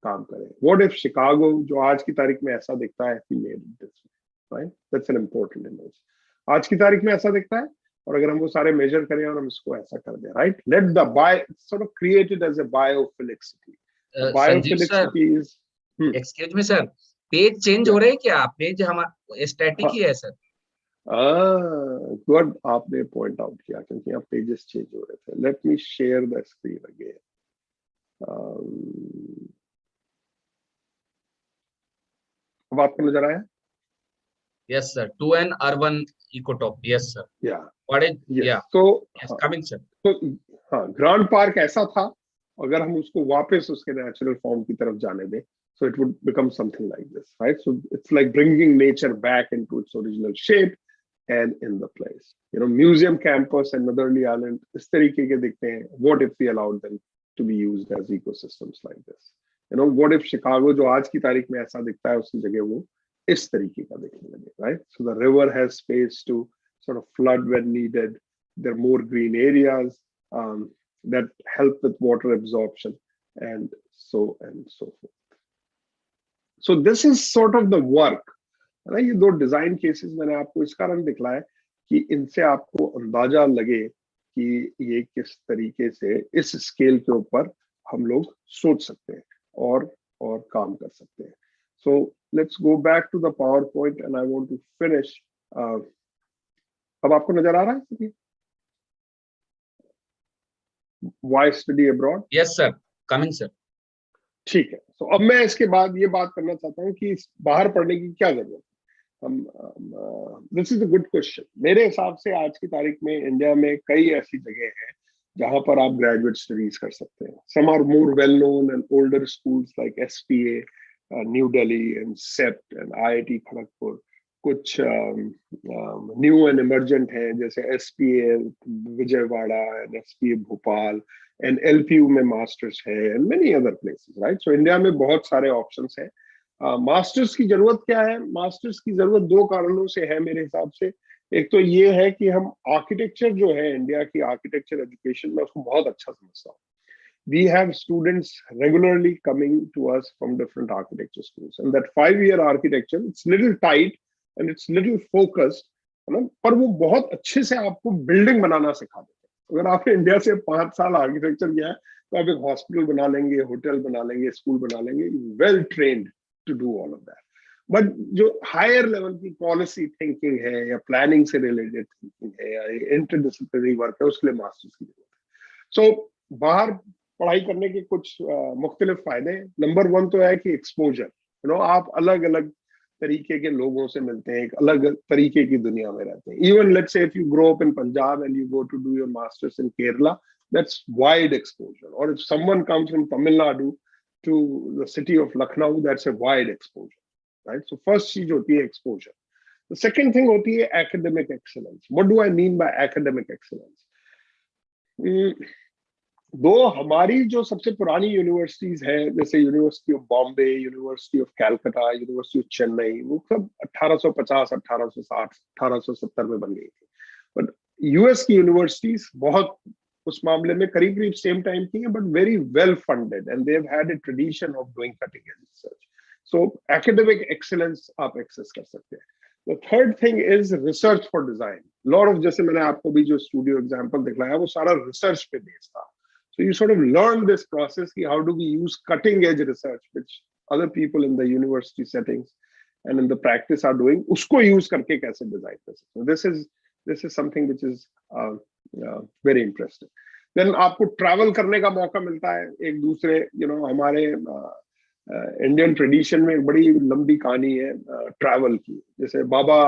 काम करें. व्हाट इफ शिकागो जो आज की तारीख में ऐसा दिखता है, right, that's an important image. आज की तारीख में ऐसा दिखता है, और अगर हम वो सारे मेजर करें और हम इसको ऐसा कर दें, right, let the sort of created as a biophilic city. Biophilic city is, excuse me sir, page change हो रहे हैं क्या? पेज हमारा स्टैटिक ही है सर. गुड, आपने पॉइंट आउट किया, क्योंकि यहाँ पेजेस चेंज हो रहे थे. Let me share the screen again. अब आपको नजर आया? Yes sir, to an urban ecotop. Yes sir. Yeah. What is? Yes. Yeah. So yes, coming sir. तो हाँ, ग्रांड पार्क ऐसा था, अगर हम उसको वापस उसके नेचुरल फॉर्म की तरफ जाने दें, so it would become something like this, right? So it's like bringing nature back into its original shape and in the place. Museum campus and Northerly Island, इस तरीके के दिखते हैं. What if we allowed them to be used as ecosystems like this? What if Chicago जो आज की तारीख में ऐसा दिखता है, उसकी जगह वो इस तरीके का दिखने लगे, right? So the river has space to sort of flood when needed. There are more green areas that help with water absorption, and so forth. So this is sort of the work. ये दो design cases मैंने आपको इस कारण दिखलाया कि इनसे आपको अंदाजा लगे कि ये किस तरीके से इस स्केल के ऊपर हम लोग सोच सकते हैं और काम कर सकते हैं. So let's go back to the PowerPoint and I want to finish. अब आपको नजर आ रहा है? Why study abroad? Yes sir, coming sir. ठीक है. तो अब मैं इसके बाद ये बात करना चाहता हूँ कि बाहर पढ़ने की क्या जरूरत है. This is a good question. मेरे हिसाब से आज की तारीख में इंडिया में कई ऐसी जगह हैं जहां पर आप ग्रेजुएट स्टडीज कर सकते हैं. Some are more well known and older schools like SPA, New Delhi and CEPT and IIT Kharagpur. कुछ न्यू एंड इमर्जेंट हैं जैसे SPA Vijayawada and SPA Bhopal, and LPU में मास्टर्स है, and many other places, right. So India में बहुत सारे ऑप्शंस हैं. Masters की जरूरत क्या है? मास्टर्स की जरूरत दो कारणों से है मेरे हिसाब से. एक तो ये है कि हम आर्किटेक्चर जो है इंडिया की आर्किटेक्चर एजुकेशन में उसको बहुत अच्छा समझता हूँ. We have students regularly coming to us from different architecture schools, and that 5-year architecture, it's little tight and it's little focused, है ना, पर वो बहुत अच्छे से आपको बिल्डिंग बनाना सिखा देते हैं. अगर आपने इंडिया से 5 साल आर्किटेक्चर किया है तो आप एक हॉस्पिटल बना लेंगे, होटल बना लेंगे, स्कूल बना लेंगे, well trained to do all of that. But जो हायर लेवल की पॉलिसी थिंकिंग है या प्लानिंग से रिलेटेड थिंकिंग है या इंटरडिसिप्लिनरी वर्क है, उसके लिए मास्टर्स की जरूरत है। सो बाहर पढ़ाई करने के कुछ मुख्तलिफ फायदे हैं। नंबर 1 तो है कि एक्सपोजर, आप अलग अलग तरीके के लोगों से मिलते हैं, एक अलग तरीके की दुनिया में रहते हैं। Even let's say if you grow up in Punjab and you go to do your masters in Kerala, that's wide exposure. और if someone comes from Tamil Nadu to the city of Lucknow, that's a wide exposure, right? So first चीज होती है exposure. The second thing होती है academic excellence. What do I mean by academic excellence? दो हमारी जो सबसे पुरानी यूनिवर्सिटीज है, जैसे university of Bombay, university of Calcutta, university of Chennai, वो सब 1850, 1860, 1870 में बन गई थी। बट यूएस की यूनिवर्सिटीज बहुत उस मामले में करीब करीब सेम टाइम की है, but very well funded and they have had a tradition of doing cutting edge research. So academic excellence आप एक्सेस कर सकते हैं। The third thing is research for design. Lot of, जैसे मैंने आपको भी जो स्टूडियो एग्जांपल दिखलाया, वो सारा रिसर्च पे बेस्ड था। So you sort of learn this process कि how do we use cutting edge research which other people in the university settings and in the practice are doing, उसको use करके कैसे design कर सकते हैं। This is something which is very interesting. Then आपको travel करने का मौका मिलता है एक दूसरे, हमारे इंडियन ट्रेडिशन में एक बड़ी लंबी कहानी है ट्रैवल की। जैसे Baba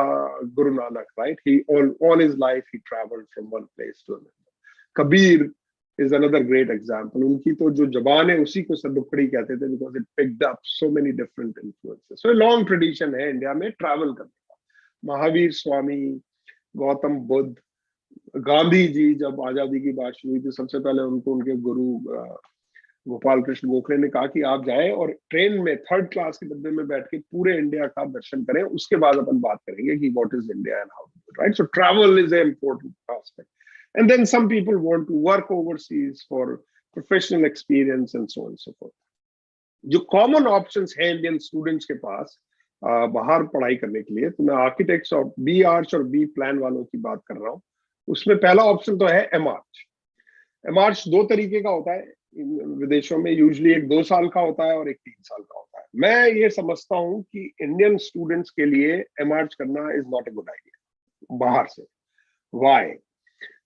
Guru Nanak, right, he all his life he travelled from one place to another. Kabir is another great example. उनकी तो जो जबान है उसी को सदुपड़ी कहते थे, because it picked up so many different influences. So a long tradition है इंडिया में ट्रैवल करने का। महावीर स्वामी, गौतम बुद्ध, गांधी जी जब आजादी की बात शुरू हुई थी, सबसे पहले उनको उनके गुरु गोपाल कृष्ण गोखले ने कहा कि आप जाएं और ट्रेन में 3rd क्लास के डब्बे में बैठ के पूरे इंडिया का दर्शन करें, उसके बाद अपन बात करेंगे कि what is India and how, right? So travel is an important aspect. And then some people want to work overseas for professional experience and so on and so forth. जो common options हैं Indian students के पास बाहर पढ़ाई करने के लिए, तो मैं आर्किटेक्ट्स और बी आर्च और बी प्लान वालों की बात कर रहा हूँ। उसमें पहला ऑप्शन तो है एमआर्च। एमआर्च 2 तरीके का होता है विदेशों में, यूजुअली एक 2 साल का होता है और एक 3 साल का होता है। मैं ये समझता हूँ कि इंडियन स्टूडेंट्स के लिए एमआर्च करना is not a good idea बाहर से। वाई?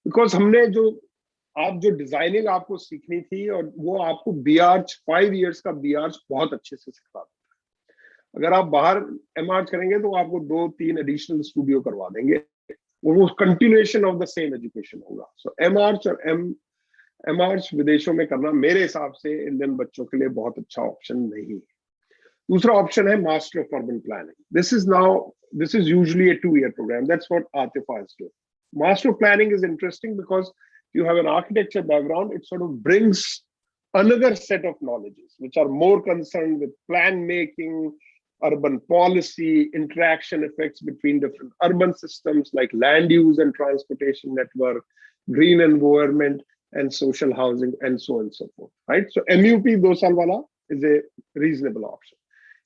बिकॉज हमने जो डिजाइनिंग आपको सीखनी थी, और वो आपको बीआर्च 5 इयर्स का बीआर्च बहुत अच्छे से सिखा देता है। अगर आप बाहर एमआर्च करेंगे तो आपको 2-3 एडिशनल स्टूडियो करवा देंगे, वो continuation of the same education होगा। सो एमआर्च और एमआर्च विदेशों में करना मेरे हिसाब से इंडियन बच्चों के लिए बहुत अच्छा ऑप्शन नहीं है। दूसरा ऑप्शन है master of urban planning. This is usually a 2-year program. That's what Atifa is doing. Master planning is interesting because you have an architecture background. It sort of brings another set of knowledges which are more concerned with plan making, urban policy, interaction effects between different urban systems like land use and transportation network, green environment and social housing, and so on and so forth, right? So MUP 2 saal wala is a reasonable option.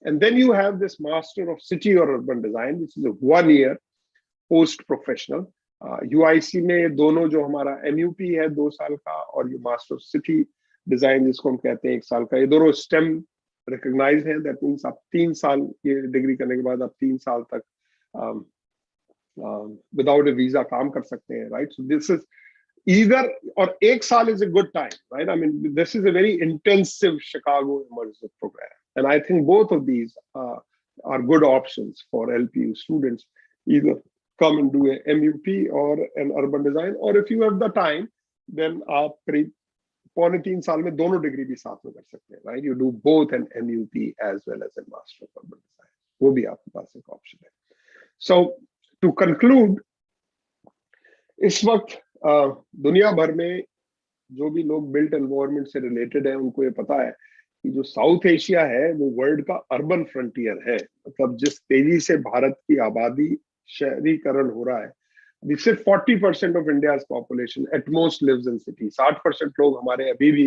And then you have this master of city or urban design, which is a 1-year post professional. UIC में दोनों, जो हमारा एमयूपी है 2 साल का और ये master of city design जिसको हम कहते हैं 1 साल का, ये दोनों स्टेम रिकॉग्नाइज हैं। दैट मींस आप 3 साल ये डिग्री करने के बाद आप 3 साल तक विदाउट ए वीजा काम कर सकते हैं, right? So this is either, और 1 साल is a good time, right? I mean this is a very intensive Chicago immersive programme, and I think both of these are good options for LPU students. Either come and do a MUP or an urban design, or if you have the time, then आप करीब 2.5-3 साल में दोनों degree भी साथ में कर सकते हैं, right? You do both an MUP as well as a master of urban design. वो भी आपके पास एक ऑप्शन है। So to conclude, इस वक्त दुनिया भर में जो भी लोग बिल्ट एनवायरनमेंट से रिलेटेड है, उनको ये पता है कि जो साउथ एशिया है वो वर्ल्ड का अर्बन फ्रंटियर है। मतलब जिस तेजी से भारत की आबादी शहरीकरण हो रहा है, अभी सिर्फ 40% of India's population at most lives in city. 60% लोग हमारे अभी भी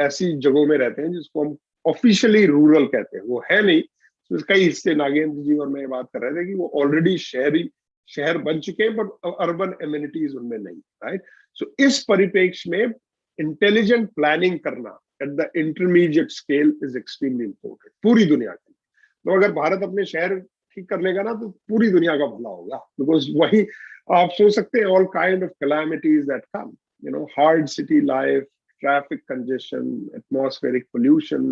ऐसी जगहों में रहते हैं जिसको हम ऑफिशियली रूरल कहते हैं, वो है नहीं। तो कई हिस्से, नागेंद्र जी और मैं बात कर रहे थे कि वो ऑलरेडी शहर बन चुके हैं, बट अर्बन एमिनिटीज उनमें नहीं, राइट? सो इस परिप्रेक्ष्य में इंटेलिजेंट प्लानिंग करना eight the intermediate scale is extremely important पूरी दुनिया के लिए। तो अगर भारत अपने शहर ठीक कर लेगा ना, तो पूरी दुनिया का भला होगा, बिकॉज वही आप सोच सकते हैं all kind of calamities that come, you know, hard city life, traffic congestion, atmospheric pollution,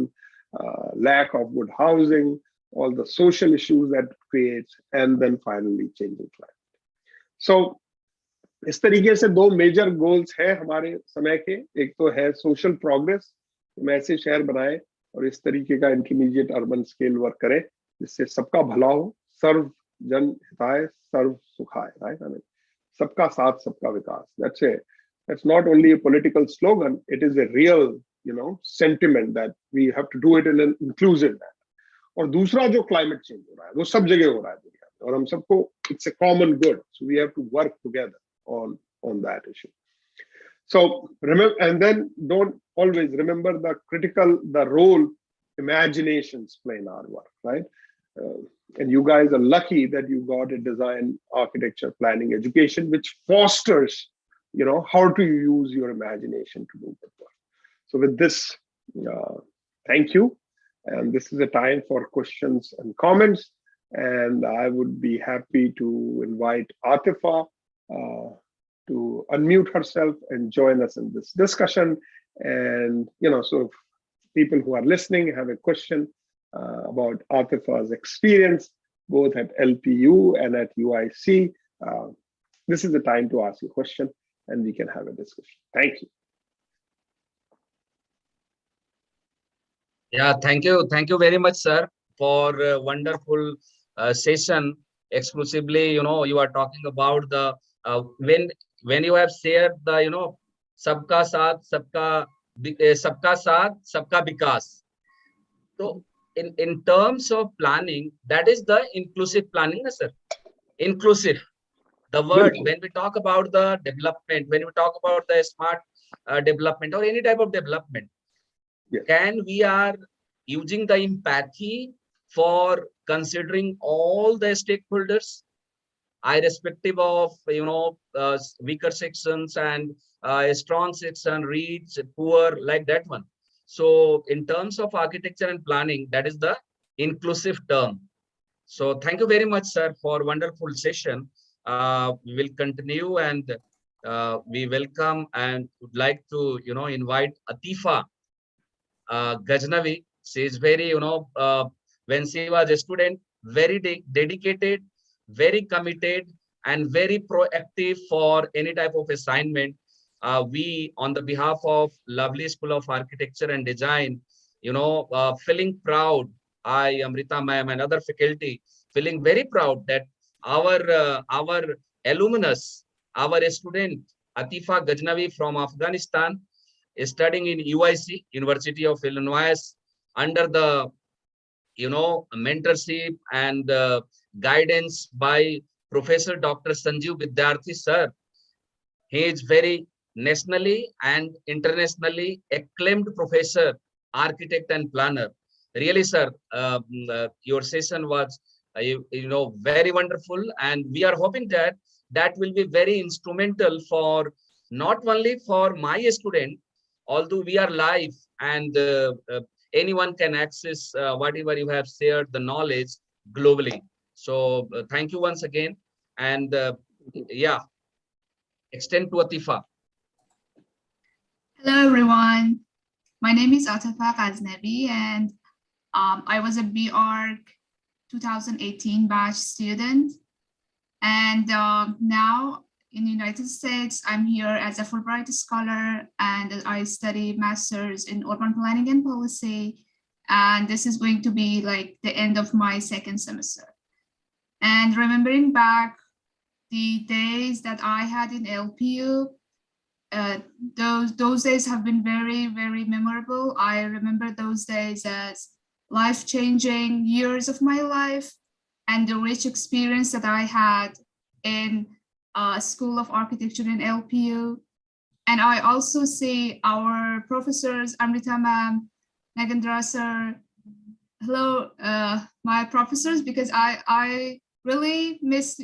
lack of good housing, all the social issues that it creates, and then finally changing climate. So इस तरीके से दो major goals है हमारे समय के. एक तो है सोशल प्रोग्रेस, हम ऐसे शहर बनाए और इस तरीके का इंटरमीडिएट अर्बन स्केल वर्क करें जिससे सबका भला हो, सर्व जन हिताय सर्व सुखाय, राइट? आई मीन सबका साथ सबका विकास. That's not only a political slogan, it is a real, you know, sentiment that we have to do it in an inclusive manner. और दूसरा जो क्लाइमेट चेंज हो रहा है वो सब जगह हो रहा है दुनिया में, और हम सबको it's a common good, so we have to work together on that issue. So remember, and then don't always remember the role imaginations play in our work, right? And you guys are lucky that you got a design, architecture, planning, education, which fosters, you know, how to use your imagination to do good work. So with this, thank you. And this is a time for questions and comments. And I would be happy to invite Atifa to unmute herself and join us in this discussion. And, you know, so if people who are listening have a question about Atifa's experience, both at LPU and at UIC, this is the time to ask a question and we can have a discussion. Thank you. Yeah, thank you. Thank you very much, sir, for a wonderful session. Exclusively, you know, you are talking about the when you have shared the, you know, sabka saath, sabka vikas. So in terms of planning, that is the inclusive planning, sir. Inclusive. The word, when we talk about the development, when we talk about the smart development or any type of development, yes, can we are using the empathy for considering all the stakeholders, irrespective of, you know, weaker sections and a strong section, rich, poor, like that one. So in terms of architecture and planning, that is the inclusive term. So thank you very much, sir, for wonderful session. We will continue, and we welcome and would like to, you know, invite Atifa Ghaznavi. She is very, you know, when she was a student, very dedicated, very committed, and very proactive for any type of assignment. We, on the behalf of lovely School of Architecture and Design, you know, feeling proud. I, Amrita ma'am, and other faculty feeling very proud that our alumnus, our student Atifa Ghaznavi from Afghanistan, is studying in UIC, University of Illinois, under the, you know, mentorship and guidance by Professor Dr. Sanjeev Vidyarthi, sir. He is very nationally and internationally acclaimed professor, architect and planner. Really, sir, your session was, you know, very wonderful, and we are hoping that that will be very instrumental for not only for my student, although we are live and anyone can access whatever you have shared the knowledge globally. So thank you once again, and yeah, extend to Atifa. Hello everyone, my name is Atifa Ghaznavi, and I was a BArch 2018 batch student, and now in the United States, I'm here as a Fulbright scholar, and I study Masters in Urban Planning and Policy, and this is going to be like the end of my second semester. And remembering back the days that I had in LPU, those days have been very, very memorable. I remember those days as life-changing years of my life and the rich experience that I had in School of Architecture in LPU. And I also see our professors, Amrita ma'am, Nagendra sir. Hello, my professors, because I really miss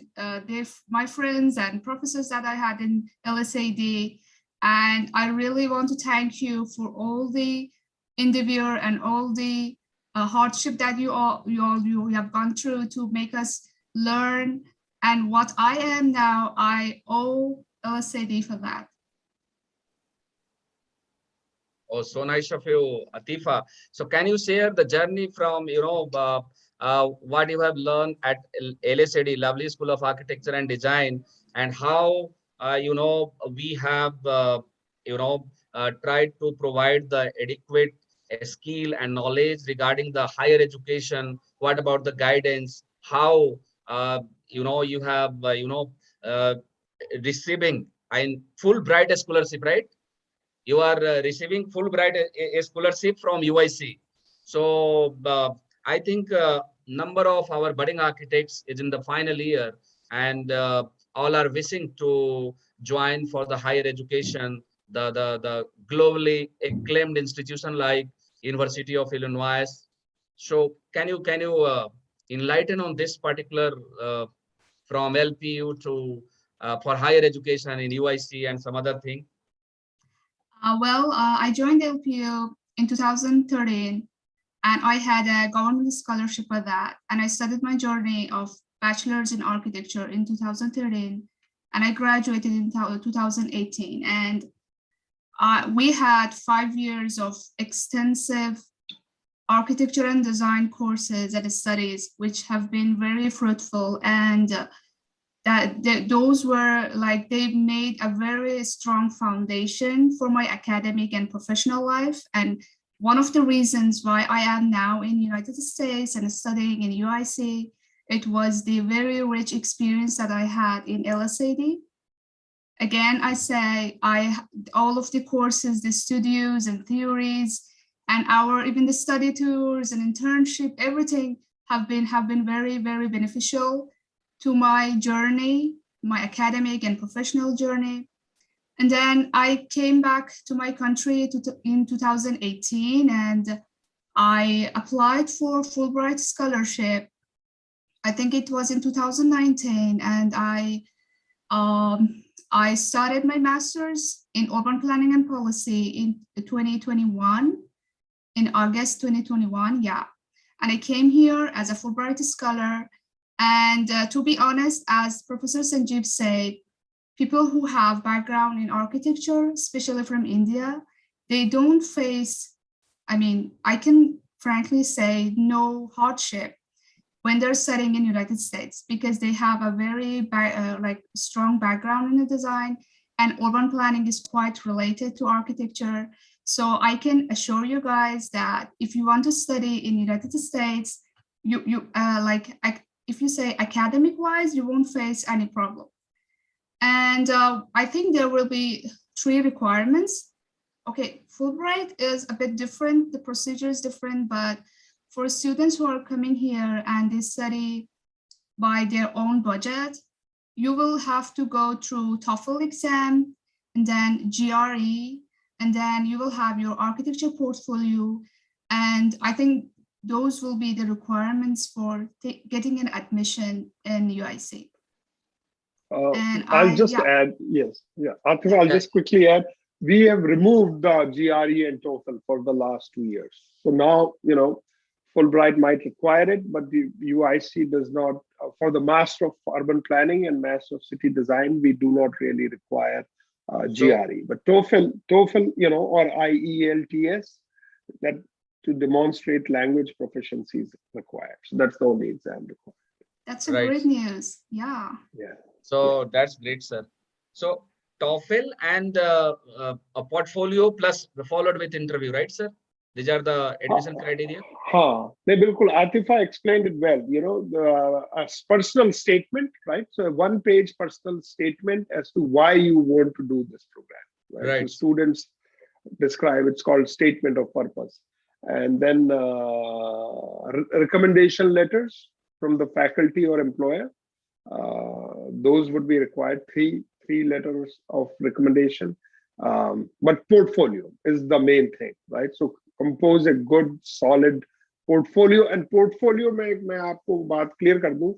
my friends and professors that I had in LSAD. And I really want to thank you for all the endeavor and all the hardship that you have gone through to make us learn. And what I am now, I owe LSAD for that. Oh, so nice of you, Atifa. So can you share the journey from, what you have learned at LSAD, Lovely School of Architecture and Design, and how, we have, tried to provide the adequate skill and knowledge regarding the higher education. What about the guidance? How, you have, receiving a Fulbright scholarship, right? You are receiving Fulbright a scholarship from UIC. So I think number of our budding architects is in the final year, and all are wishing to join for the higher education, the globally acclaimed institution like University of Illinois. So can you enlighten on this particular from LPU to for higher education in UIC and some other thing? I joined the LPU in 2013, and I had a government scholarship for that. And I started my journey of bachelor's in architecture in 2013, and I graduated in 2018. And we had 5 years of extensive architecture and design courses and studies, which have been very fruitful, and those were like, they made a very strong foundation for my academic and professional life. And one of the reasons why I am now in United States and studying in UIC, it was the very rich experience that I had in LSAD. Again, I say all of the courses, the studios and theories, and even the study tours and internship, everything have been very, very beneficial to my journey, my academic and professional journey. And then I came back to my country in 2018, and I applied for Fulbright scholarship. I think it was in 2019, and I started my master's in urban planning and policy in 2021, in August 2021, yeah. And I came here as a Fulbright scholar. And to be honest, as Professor Sanjeev said, people who have background in architecture, especially from India, they don't face, I can frankly say, no hardship when they're studying in United States, because they have a very strong background in the design, and urban planning is quite related to architecture. So I can assure you guys that if you want to study in United States, if you say academic wise, you won't face any problem. And I think there will be 3 requirements. Okay, Fulbright is a bit different, the procedure is different, but for students who are coming here and they study by their own budget, you will have to go through TOEFL exam, and then GRE, and then you will have your architecture portfolio. And I think those will be the requirements for getting an admission in UIC. I'll just add, yes, yeah. Arthur, I'll just quickly add, we have removed the GRE and TOEFL for the last 2 years. So now, Fulbright might require it, but the UIC does not. For the Master of Urban Planning and Master of City Design, we do not really require GRE. But TOEFL, or IELTS, that to demonstrate language proficiency is required. So that's the only exam required. That's great news. Yeah. Yeah. So that's great, sir. So TOEFL and a portfolio plus followed with interview, right, sir? These are the admission criteria. Atifa explained it well. A personal statement, right? So a 1-page personal statement as to why you want to do this program. Right. So students describe, it's called statement of purpose. And then recommendation letters from the faculty or employer. Those would be required, three letters of recommendation. But portfolio is the main thing, right? So compose a good, solid portfolio. And portfolio, मैं आपको बात clear कर दूं.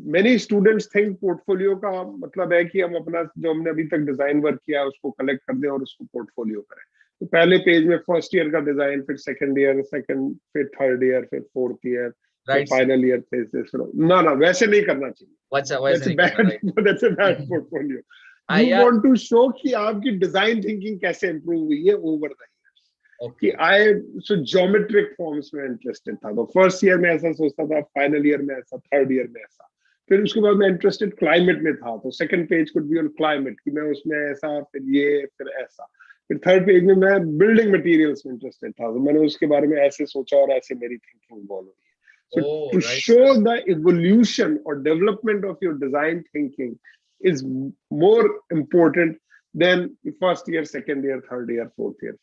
Many students think portfolio का मतलब है कि हम अपना जो हमने अभी तक design work किया है उसको collect कर दें और उसको portfolio करें. तो पहले पेज में फर्स्ट ईयर का डिजाइन, फिर सेकंड ईयर, फिर थर्ड ईयर, फिर फोर्थ ईयर, फिर फाइनल ईयर thesis. ना वैसे नहीं करना चाहिए. That's a bad portfolio. You want to show कि आपकी डिजाइन थिंकिंग कैसे इंप्रूव हुई है ओवर द इयर्स. कि so geometric forms में इंटरेस्टेड था, तो फर्स्ट ईयर में ऐसा सोचता था, फाइनल ईयर में ऐसा, थर्ड ईयर में ऐसा. फिर उसके बाद मैं इंटरेस्टेड क्लाइमेट में था, तो second page could be on climate, कि मैं उसमें ऐसा, फिर ये, फिर ऐसा. फिर थर्ड पेज में मैं बिल्डिंग मटेरियल्स में इंटरेस्टेड था, तो मैंने उसके बारे में ऐसे सोचा और ऐसे मेरी थिंकिंग इवॉल्व हुई. So to show the evolution or development of your design thinking is more important than the first year, second year, third year, fourth year.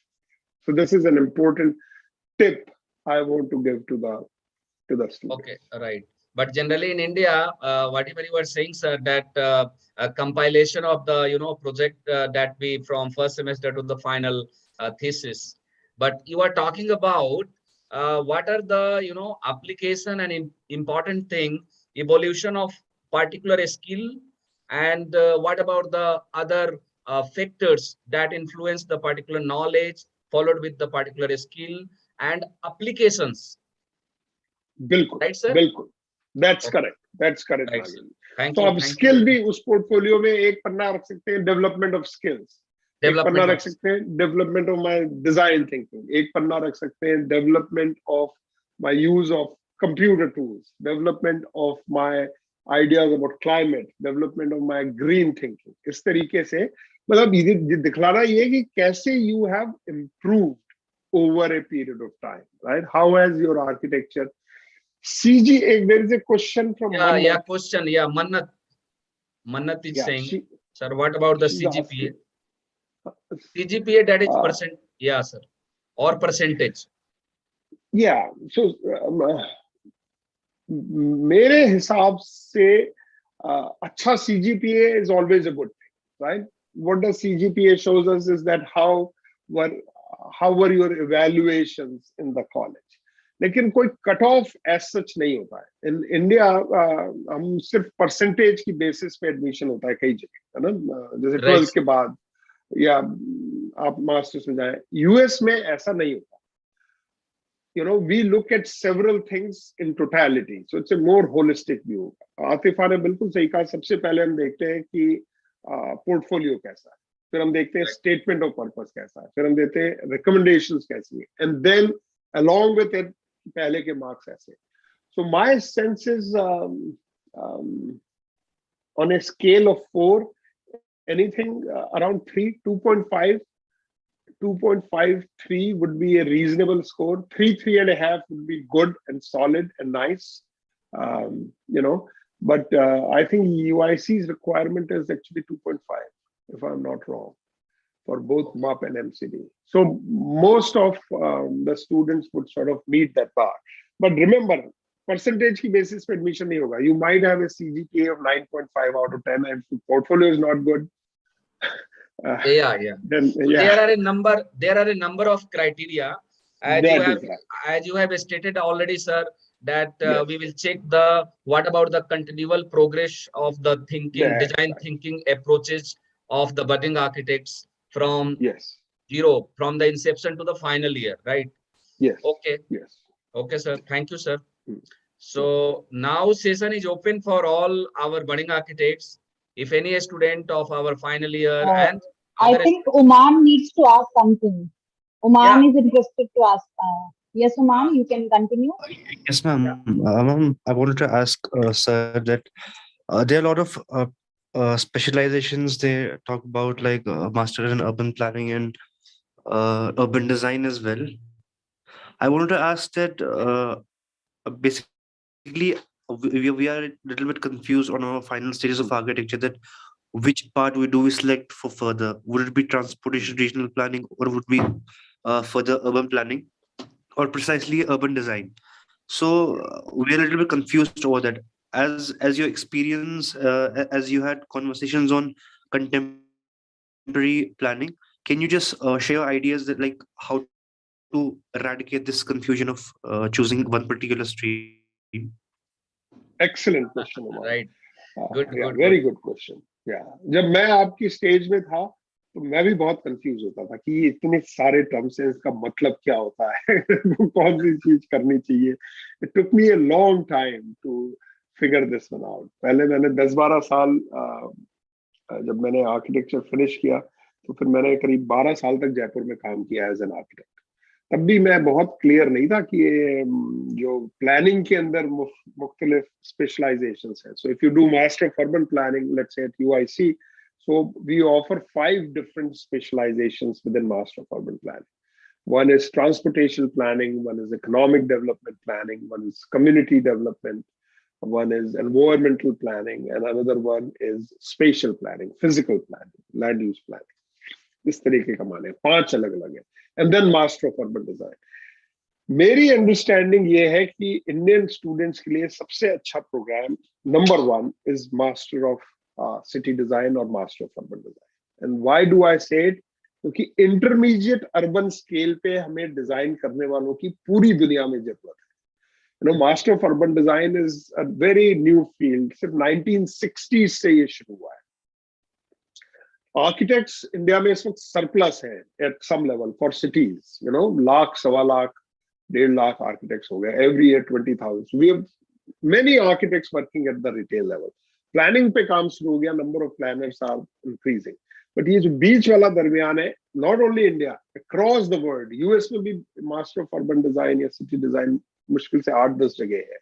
So this is an important tip I want to give to the students. Okay, right. But generally in India, whatever you were saying, sir, that a compilation of the project that we from first semester to the final thesis. But you are talking about what are the application and important thing, evolution of particular skill, and what about the other factors that influence the particular knowledge followed with the particular skill and applications. बिल्कुल, right, sir? बिल्कुल. That's correct. That's correct. Right, तो आप skill भी उस portfolio में एक पन्ना रख सकते हैं, डेवलपमेंट ऑफ स्किल्स. एक पन्ना रख सकते हैं, development of my design thinking. एक पन्ना रख सकते हैं, development of my use of computer tools, development of my ideas about climate, development of my green thinking. इस तरीके से मतलब ये दिखलाना ये कि कैसे you have improved over a period of time, right? How has your architecture CG, there is a question from Mannat. Yeah, question. Yeah, Mannat is saying, sir, what about the CGPA? CGPA, that is percent. Yeah, sir. Or percentage. Yeah. So, मेरे हिसाब से अच्छा CGPA is always a good thing, right? What the CGPA shows us is that how were your evaluations in the college. लेकिन कोई cut off as such नहीं होता है. In India हम सिर्फ परसेंटेज की बेसिस पे एडमिशन होता है कई जगह, है ना, जैसे 12th के बाद या आप मास्टर्स में जाए. यूएस में ऐसा नहीं होता. We look at several things in totality, so it's a more holistic view. Atifa ने बिल्कुल सही कहा. सबसे पहले हम देखते हैं कि पोर्टफोलियो कैसा है, फिर हम देखते हैं स्टेटमेंट ऑफ पर्पस कैसा है, फिर हम देखते हैं रिकमेंडेशंस कैसी है, and then along with it पहले के मार्क्स ऐसे. So my sense is on a scale of 4, anything around 3, 2.5, 2.53 would be a reasonable score. 3.5 would be good and solid and nice. But I think UIC's requirement is actually 2.5, if I'm not wrong, for both MUP and MCD. So most of the students would sort of meet that bar. But remember, percentage की basis पे admission नहीं होगा. You might have a CGPA of 9.5 out of 10 and if portfolio is not good. Then, There are a number of criteria. As you have stated already, sir, that we will check what about the continual progress of the thinking, design thinking approaches of the budding architects from zero, from the inception to the final year, right? Yes. Okay. Yes. Okay, sir. Thank you, sir. So now session is open for all our budding architects. If any student of our final year and I think Umam needs to ask something. Umam is interested to ask. Yes, Umam, you can continue. Yes, ma'am. Ma'am, I wanted to ask sir that there are a lot of specializations they talk about, like master in urban planning and urban design as well. I wanted to ask that basically we are a little bit confused on our final stages of architecture, that which part we select for further. Would it be transportation regional planning, or would be further urban planning, or precisely urban design? So we're a little bit confused over that. As your experience, as you had conversations on contemporary planning, can you just share your ideas that like how to eradicate this confusion of choosing one particular stream? Excellent question, Umar. Right. Good. Very good question. Yeah. जब मैं आपकी stage में था तो मैं भी बहुत confuse होता था कि ये इतने सारे टर्म्स हैं, इसका मतलब क्या होता है कौन सी चीज करनी चाहिए. It took me a long time to figure this one out. पहले मैंने 10-12 साल जब मैंने आर्किटेक्चर फिनिश किया तो फिर मैंने करीब 12 साल तक जयपुर में काम किया एज एन आर्किटेक्ट. तब भी मैं बहुत क्लियर नहीं था कि ये जो प्लानिंग के अंदर मुख्तलिफ स्पेशलाइजेशंस हैं. So if you do master of urban planning, let's say at UIC, so we offer 5 different specializations within master of urban planning. One is transportation planning, one is economic development planning, one is community development, one is environmental planning, and another one is spatial planning, physical planning, land use planning. इस तरीके का माने 5 अलग अलग है. And then master of urban design. मेरी understanding ये है कि इंडियन स्टूडेंट्स के लिए सबसे अच्छा programme number 1 is master of city design और master of urban design. And why do I say it? क्योंकि इंटरमीडिएट अर्बन स्केल पे हमें डिजाइन करने वालों की पूरी दुनिया में जरूरत है. You know, master of urban design is a very new field. सिर्फ 1960s से ये शुरू हुआ है. आर्किटेक्ट्स इंडिया में इस वक्त सरप्लस है at some level for cities. You know, 1,00,000, 1.25 lakh, 1.5 lakh architects हो गए. Every year 20,000. We have many architects working at the retail level. Planning पे काम शुरू हो गया. Number of planners are increasing. But ये जो बीच वाला दरमियान है, not only India, across the world, US में भी मास्टर ऑफ अर्बन डिजाइन या सिटी डिजाइन मुश्किल से 8-10 जगह है.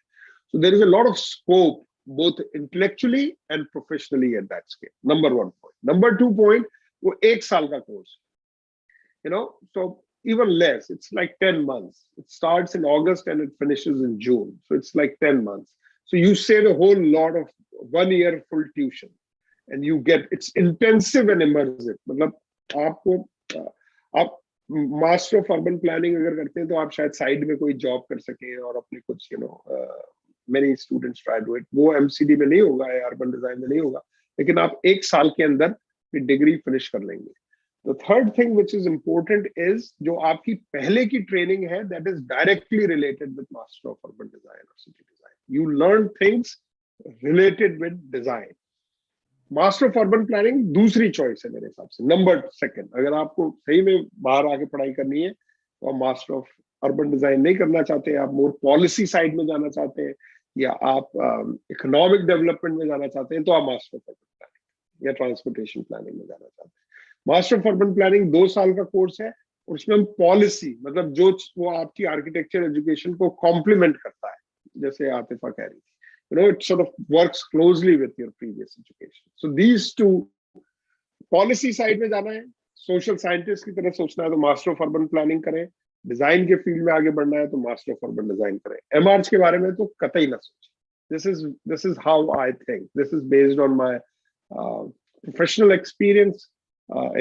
सो there is a lot of scope both intellectually and professionally at that scale. Number 1 point. Number 2 point, वो 1 साल का course. You know, so even less. It's like 10 months. It starts in August and it finishes in June. So it's like 10 months. So you save a whole lot of 1 year full tuition, and you get, it's intensive and immersive. मतलब आपको आप master of urban planning अगर करते हैं तो आप शायद side में कोई जॉब कर सकें और अपने कुछ many students try to do it. वो MCD में नहीं होगा या अर्बन डिजाइन में नहीं होगा, लेकिन आप 1 साल के अंदर डिग्री फिनिश कर लेंगे. The third thing which is important is जो आपकी पहले की ट्रेनिंग है, that is directly related with master of urban design or city design. You learn things related with design. Master of urban planning दूसरी choice है मेरे हिसाब से. नंबर 2, अगर आपको सही में बाहर आके पढ़ाई करनी है तो आप मास्टर ऑफ अर्बन डिजाइन नहीं करना चाहते, आप मोर पॉलिसी साइड में जाना चाहते हैं, या आप इकोनॉमिक डेवलपमेंट में जाना चाहते हैं, तो आप मास्टर ऑफ अर्बन प्लानिंग या ट्रांसपोर्टेशन प्लानिंग में जाना चाहते हैं. मास्टर ऑफ अर्बन प्लानिंग 2 साल का कोर्स है और उसमें हम पॉलिसी, मतलब जो वो आपकी आर्किटेक्चर एजुकेशन को कॉम्प्लीमेंट करता है, जैसे आतिफा कह रही थी. You know, it sort of works closely with your previous education. So these two, policy side में जाना है, social scientist की तरह सोचना है तो master of urban planning करें, डिजाइन के फील्ड में आगे बढ़ना है तो master of urban design करें. MRs के बारे में तो कतई ना सोचें. This is how I think. This is based on my professional experience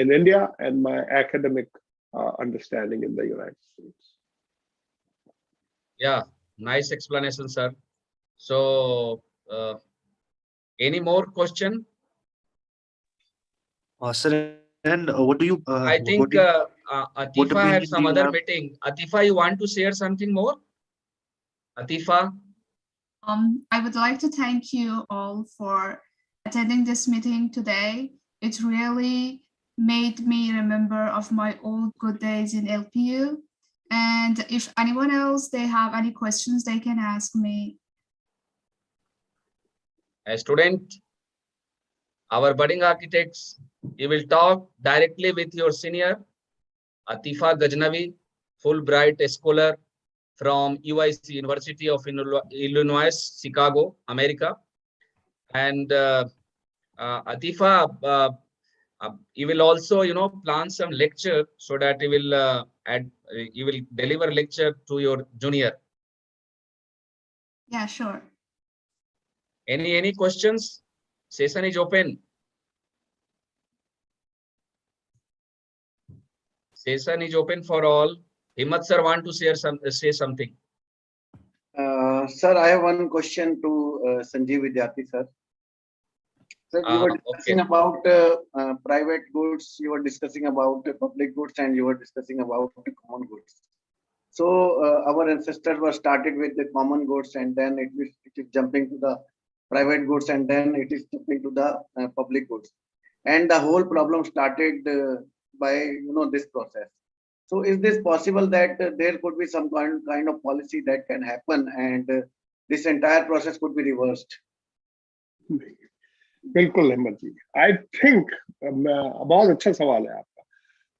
in India and my academic understanding in the United States. Yeah, nice explanation, sir. So, any more question? Sir, and what do you? I think Atifa had some other meeting. Atifa, you want to share something more? Atifa? I would like to thank you all for attending this meeting today. It really made me remember of my old good days in LPU. And if anyone else, they have any questions, they can ask me. A student, our budding architects, you will talk directly with your senior, Atifa Ghaznavi, Fulbright scholar from UIC, University of Illinois, Chicago, America. And Atifa, you will also, plan some lecture so that you will deliver lecture to your junior. Yeah, sure. Any questions? Session is open. Session is open for all. Himmat sir want to say something. Sir, I have one question to Sanjeev Vidyarthi sir. Sir, you were discussing about private goods, you were discussing about public goods, and you were discussing about common goods. So our ancestors were started with the common goods, and then it is jumping to the private goods, and then it is jumping to the public goods. and the whole problem started by this process. So is this possible that there could be some kind of policy that can happen and this entire process could be reversed? बिल्कुल हिम्मत जी, I think बहुत अच्छा सवाल है आपका।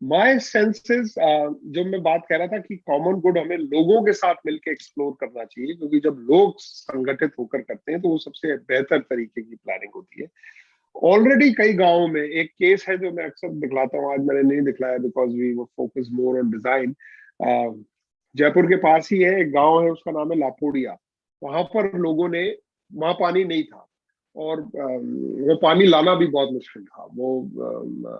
My senses, जो मैं बात कह रहा था कि कॉमन गुड हमें लोगों के साथ मिलकर एक्सप्लोर करना चाहिए, क्योंकि जब लोग संगठित होकर करते हैं तो वो सबसे बेहतर तरीके की प्लानिंग होती है। ऑलरेडी कई गांवों में एक केस है जो मैं अक्सर दिखलाता हूँ, आज मैंने नहीं दिखलाया बिकॉज वी वो focus more on design. Jaipur के पास ही है एक गांव है, उसका नाम है लापोड़िया। वहां पर लोगों ने, वहां पानी नहीं था और वो पानी लाना भी बहुत मुश्किल था। वो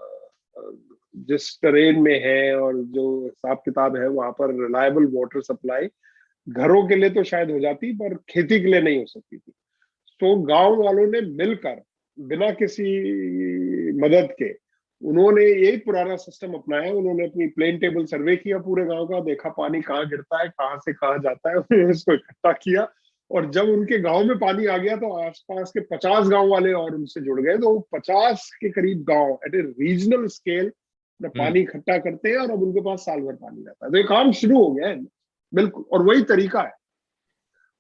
जिस टेरेन में है और जो हिसाब किताब है वहां पर रिलायबल वाटर सप्लाई घरों के लिए तो शायद हो जाती, पर खेती के लिए नहीं हो सकती थी। तो गांव वालों ने मिलकर बिना किसी मदद के उन्होंने यही पुराना सिस्टम अपनाया। उन्होंने अपनी प्लेन टेबल सर्वे किया पूरे गांव का, देखा पानी कहाँ गिरता है, कहाँ से कहाँ जाता है, उन्होंने उसको इकट्ठा किया। और जब उनके गांव में पानी आ गया तो आसपास के 50 गांव वाले और उनसे जुड़ गए। तो 50 के करीब गांव एट ए रीजनल स्केल पानी इकट्ठा करते हैं और अब उनके पास साल भर पानी रहता है। तो ये काम शुरू हो गया है बिल्कुल, और वही तरीका है,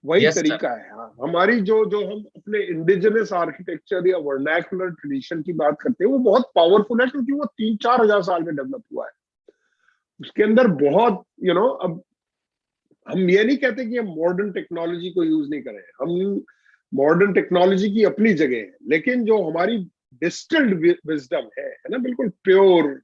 वही तरीका है। हाँ, हमारी जो हम अपने इंडिजिनस आर्किटेक्चर या वर्नैकुलर ट्रेडिशन की बात करते हैं वो बहुत पावरफुल है, क्योंकि वो 3-4 हजार साल में डेवलप हुआ है। उसके अंदर बहुत अब हम ये नहीं कहते कि हम मॉडर्न टेक्नोलॉजी को यूज नहीं करें, हम मॉडर्न टेक्नोलॉजी की अपनी जगह है, लेकिन जो हमारी डिस्टिल्ड विजडम है ना, बिल्कुल प्योर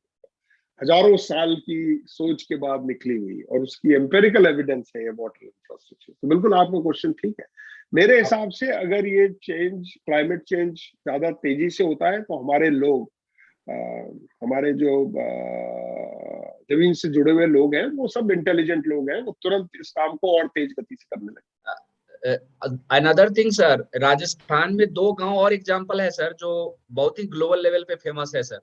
हजारों साल की सोच के बाद निकली हुई, और उसकी एम्पेरिकल एविडेंस है ये वाटर इंफ्रास्ट्रक्चर। तो बिल्कुल आपका क्वेश्चन ठीक है। मेरे हिसाब से अगर ये चेंज, क्लाइमेट चेंज ज्यादा तेजी से होता है तो हमारे लोग, हमारे जो जमीन से जुड़े हुए लोग हैं वो सब इंटेलिजेंट लोग हैं, वो तुरंत इस काम को और तेज गति से करने लगे। अनदर थिंग सर, राजस्थान में 2 गांव और एग्जांपल है सर जो बहुत ही ग्लोबल लेवल पे फेमस है सर।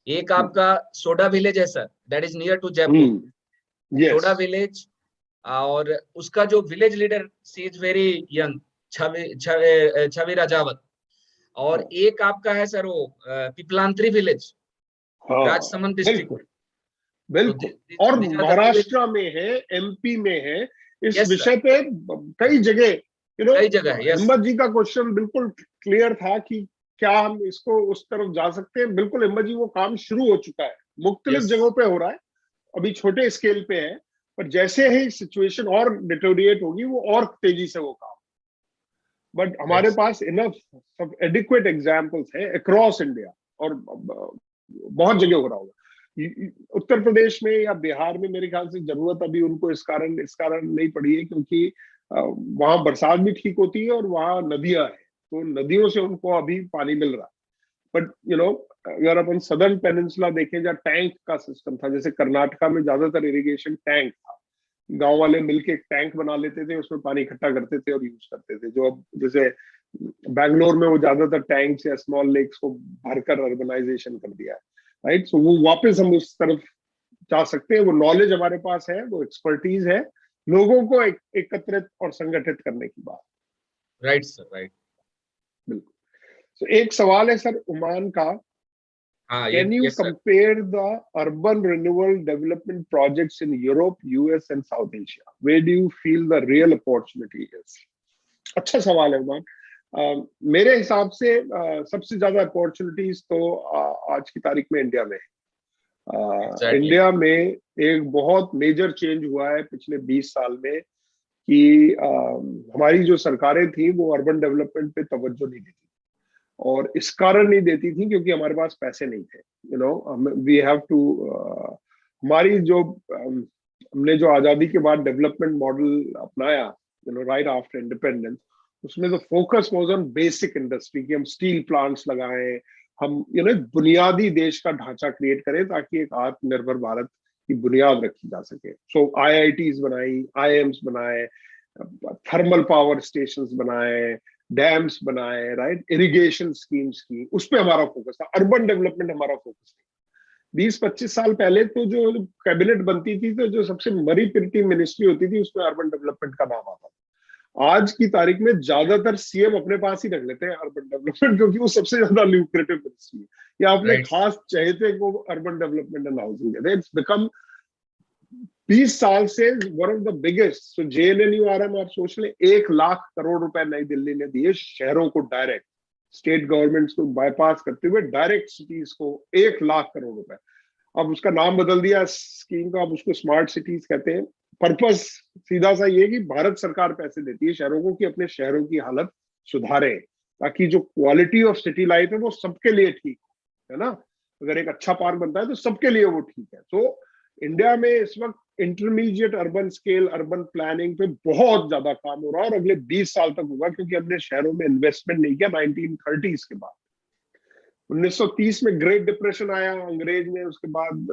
एक आपका सोडा विलेज है sir, that is near to Jaipur. Soda village, और उसका जो village leader she is very young, Chhavi Rajawat. और एक आपका है सर वो पिपलांत्री विलेज, राजसमंद डिस्ट्रिक्ट। बिल्कुल, और महाराष्ट्र में है, एमपी में है। इस विषय पे कई जगह हिम्मत जी का क्वेश्चन बिल्कुल क्लियर था कि क्या हम इसको उस तरफ जा सकते हैं। बिल्कुल हिम्मत जी, वो काम शुरू हो चुका है, मुख्तलिफ जगहों पे हो रहा है, अभी छोटे स्केल पे है, पर जैसे ही सिचुएशन और डिटोरिएट होगी वो और तेजी से वो काम। बट हमारे पास इनफ सब एडिक्वेट एग्जांपल्स हैं अक्रॉस इंडिया, और बहुत जगह हो रहा होगा। उत्तर प्रदेश में या बिहार में मेरे ख्याल से जरूरत अभी उनको इस कारण नहीं पड़ी है, क्योंकि वहां बरसात भी ठीक होती है और वहां नदियां हैं, तो नदियों से उनको अभी पानी मिल रहा है। बट अगर अपन सदर्न पेनिनसुला देखें जहाँ टैंक का सिस्टम था, जैसे कर्नाटका में ज्यादातर इरिगेशन टैंक था, गांव वाले मिलके एक टैंक बना लेते थे, उसमें पानी इकट्ठा करते थे और यूज करते थे। जो अब जैसे बैंगलोर में वो ज्यादातर टैंक्स या स्मॉल लेक्स को भरकर अर्बनाइजेशन कर दिया है, राइट। सो वो वापस हम उस तरफ जा सकते हैं, वो नॉलेज हमारे पास है, वो एक्सपर्टीज है, लोगों को एकत्रित और संगठित करने की बात। राइट सर, राइट, बिल्कुल। तो एक सवाल है सर ओमान का, can you compare the urban renewal development projects in Europe, US and South Asia, where do you feel the real opportunity is? अच्छा सवाल है ओमान। मेरे हिसाब से सबसे ज्यादा अपॉर्चुनिटीज तो आज की तारीख में इंडिया में है। इंडिया में एक बहुत मेजर चेंज हुआ है पिछले 20 साल में कि हमारी जो सरकारें थी वो अर्बन डेवलपमेंट पे तवज्जो नहीं देती, और इस कारण नहीं देती थी क्योंकि हमारे पास पैसे नहीं थे। वी हैव टू, हमारी जो हमने जो आजादी के बाद डेवलपमेंट मॉडल अपनाया, राइट आफ्टर इंडिपेंडेंस, उसमें तो focus was on basic industry, कि हम स्टील प्लांट्स लगाएं, हम बुनियादी देश का ढांचा क्रिएट करें ताकि एक आत्मनिर्भर भारत की बुनियाद रखी जा सके। सो IITs बनाई, IIMs बनाए, थर्मल पावर स्टेशंस बनाए, डैम्स बनाए, राइट, इरिगेशन स्कीम्स की, उस पर हमारा फोकस था। अर्बन डेवलपमेंट हमारा फोकस नहीं। 20-25 साल पहले तो जो कैबिनेट बनती थी तो जो सबसे मरी पिरती मिनिस्ट्री होती थी उसमें अर्बन डेवलपमेंट का नाम आता था। आज की तारीख में ज्यादातर सीएम अपने पास ही रख लेते हैं अर्बन डेवलपमेंट, क्योंकि वो सबसे ज्यादा ल्यूक्रेटिव मिनिस्ट्री है, या अपने खास चहेते को अर्बन डेवलपमेंट एंड हाउसिंग है। इट्स बिकम 20 साल से one of the biggest. So JNNURM आप सोच लें, 1 लाख करोड़ रुपए नई दिल्ली ने दिए शहरों को डायरेक्ट, स्टेट गवर्नमेंट्स को बाईपास करते हुए डायरेक्ट सिटीज को 1 लाख करोड़ रुपए। अब उसका नाम बदल दिया स्कीम का, अब उसको स्मार्ट सिटीज कहते हैं। पर्पस सीधा सा ये कि भारत सरकार पैसे देती है शहरों को कि अपने शहरों की हालत सुधारे, ताकि जो क्वालिटी ऑफ सिटी लाइफ है वो सबके लिए ठीक है ना। अगर एक अच्छा पार्क बनता है तो सबके लिए वो ठीक है। तो इंडिया में इस वक्त intermediate urban scale urban planning पे बहुत ज्यादा काम हो रहा है, और अगले 20 साल तक होगा, क्योंकि हमने शहरों में इन्वेस्टमेंट नहीं किया 1930s के बाद। 1930 में ग्रेट डिप्रेशन आया अंग्रेज ने, उसके बाद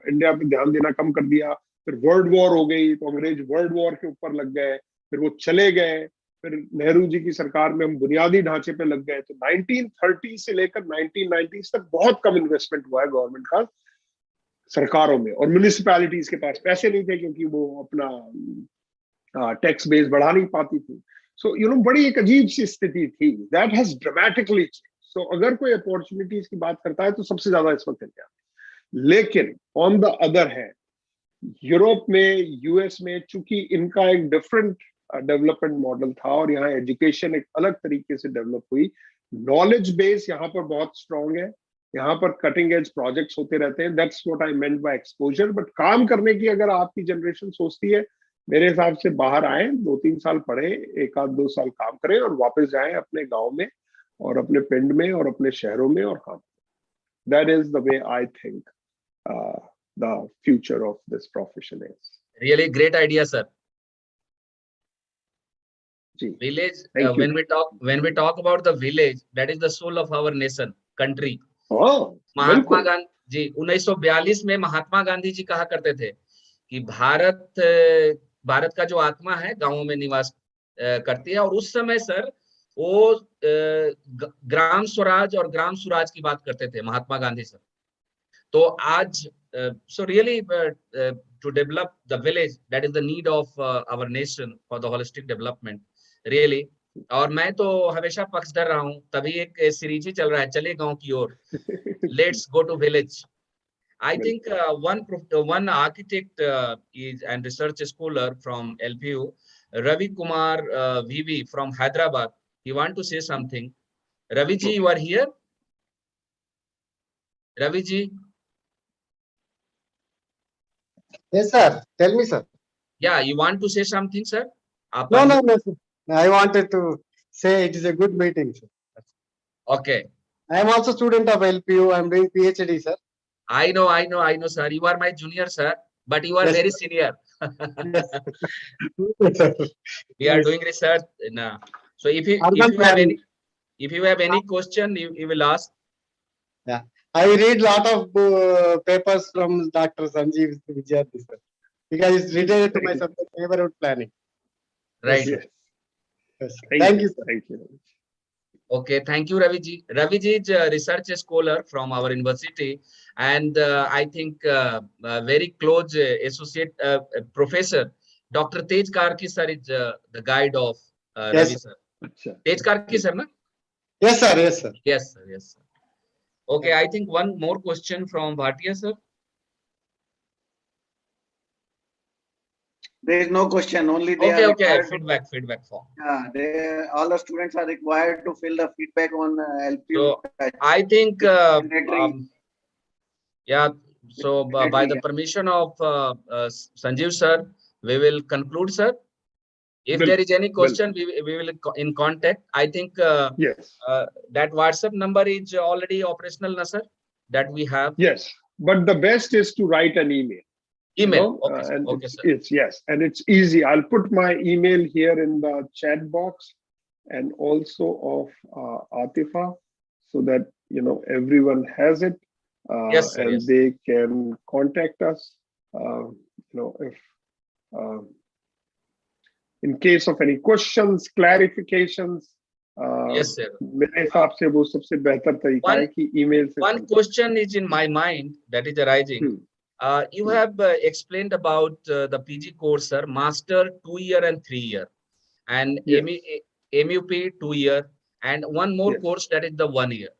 इंडिया पे ध्यान देना कम कर दिया। फिर वर्ल्ड वॉर हो गई तो अंग्रेज वर्ल्ड वॉर के ऊपर लग गए, फिर वो चले गए, फिर नेहरू जी की सरकार में हम बुनियादी ढांचे पे लग गए। तो 1930 से लेकर 1990s तक बहुत कम इन्वेस्टमेंट हुआ है गवर्नमेंट का सरकारों में, और म्युनिसिपैलिटीज के पास पैसे नहीं थे क्योंकि वो अपना टैक्स बेस बढ़ा नहीं पाती थी। सो बड़ी एक अजीब सी स्थिति थी। That has dramatically change. सो अगर कोई अपॉर्चुनिटीज की बात करता है तो सबसे ज्यादा इस वक्त इंडिया। लेकिन on the other hand Europe में, यूएस में, चूंकि इनका एक डिफरेंट डेवलपमेंट मॉडल था और यहाँ एजुकेशन एक अलग तरीके से डेवलप हुई, नॉलेज बेस यहाँ पर बहुत स्ट्रांग है, यहाँ पर कटिंग एज प्रोजेक्ट्स होते रहते हैं। That's what I meant by exposure. But काम करने की अगर आपकी जनरेशन सोचती है, मेरे हिसाब से बाहर आए, 2-3 साल पढ़े, 1-2 साल काम करें और वापस जाएं अपने गांव में और अपने पिंड में और अपने शहरों में और काम। That is the way I think the future of this profession is. Really great idea, sir. Ji. Village, when we talk about the village, that is the soul of our nation, country. Oh, Mahatma Gandhi ji 1942 में महात्मा गांधी जी कहा करते थे कि भारत का जो आत्मा है गांवों में निवास करती है। और उस समय सर वो ग्राम स्वराज और ग्राम स्वराज की बात करते थे महात्मा गांधी सर। तो आज so really to develop the village, that is the need of our nation for the holistic development really. और मैं तो हमेशा पक्षधर रहा हूँ, तभी एक सीरीज ही चल रहा है चले गांव की ओर, let's go to village. I think one architect is and research scholar from LPU, Ravi Kumar VV from Hyderabad. He want to say something. Ravi ji, you are here? Ravi ji? Yes, sir. Tell me, sir. Yeah, you want to say something, sir? No, sir. I wanted to say it is a good meeting, sir. Okay. I am also student of LPU. I am doing PhD, sir. I know, sir. You are my junior, sir, but you are Yes, very sir. senior. Yes. We are doing research. So if you have any question, you will ask. Yeah, I read lot of papers from Dr. Sanjeev Vidyarthi, sir, because it's related to my subject neighborhood planning. Right. Yes. Yes. Thank you, you. sir. Thank you. Okay, thank you, Ravi ji. Ravi ji is a research scholar from our university, and I think very close associate professor, Dr. Tej Karki sir is the guide of Yes, Ravi sir. Achha. Tej Karki sir, na? Yes, sir. Yes, sir. Yes, sir. Yes, sir. Okay, I think one more question from Bhatia sir. There is no question, only they Okay, are okay. required Feedback form. all the students are required to fill the feedback on LPU. So I think yeah. So by the permission of Sanjeev sir, we will conclude, sir. If there is any question, we will in contact. I think Yes. that WhatsApp number is already operational, na sir? That we have. Yes, but the best is to write an email. Email. Okay, Okay, and okay, it's, sir. yes, and it's easy. I'll put my email here in the chat box and also of Atifa, so that everyone has it. Yes, sir, and yes. they can contact us. If in case of any questions, clarifications. Yes, sir. मेरे हिसाब से वो सबसे बेहतर तरीका है कि email से. One question is in my mind that is arising. You have explained about the PG course, sir, master 2 year and 3 year, and Yes. MUP 2 year, and one more Yes. course that is the 1 year.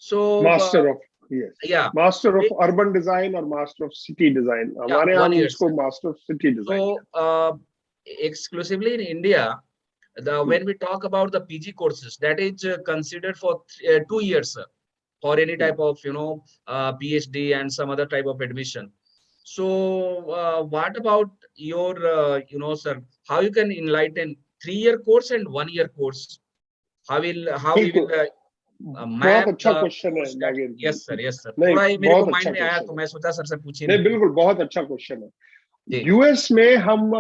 So Master of, yes, yeah, Master of we- Urban Design or Master of City Design. yeah, हमारे यहाँ 1 हम year, उसको sir. Master of City Design. So exclusively in India, when we talk about the PG courses, that is considered for 2 years, sir, for any type of PhD and some other type of admission. So what about your sir, how you can enlighten 3-year course and 1-year course? How we will बहुत अच्छा question है नागिन। Yes sir, yes sir, नहीं, थोड़ा ही मेरे को बहुत mind अच्छा में आया क्वेश्चन तो है। मैं सोचा सर से पूछे। नहीं, बिल्कुल बहुत अच्छा क्वेश्चन है। जी। यूएस में हम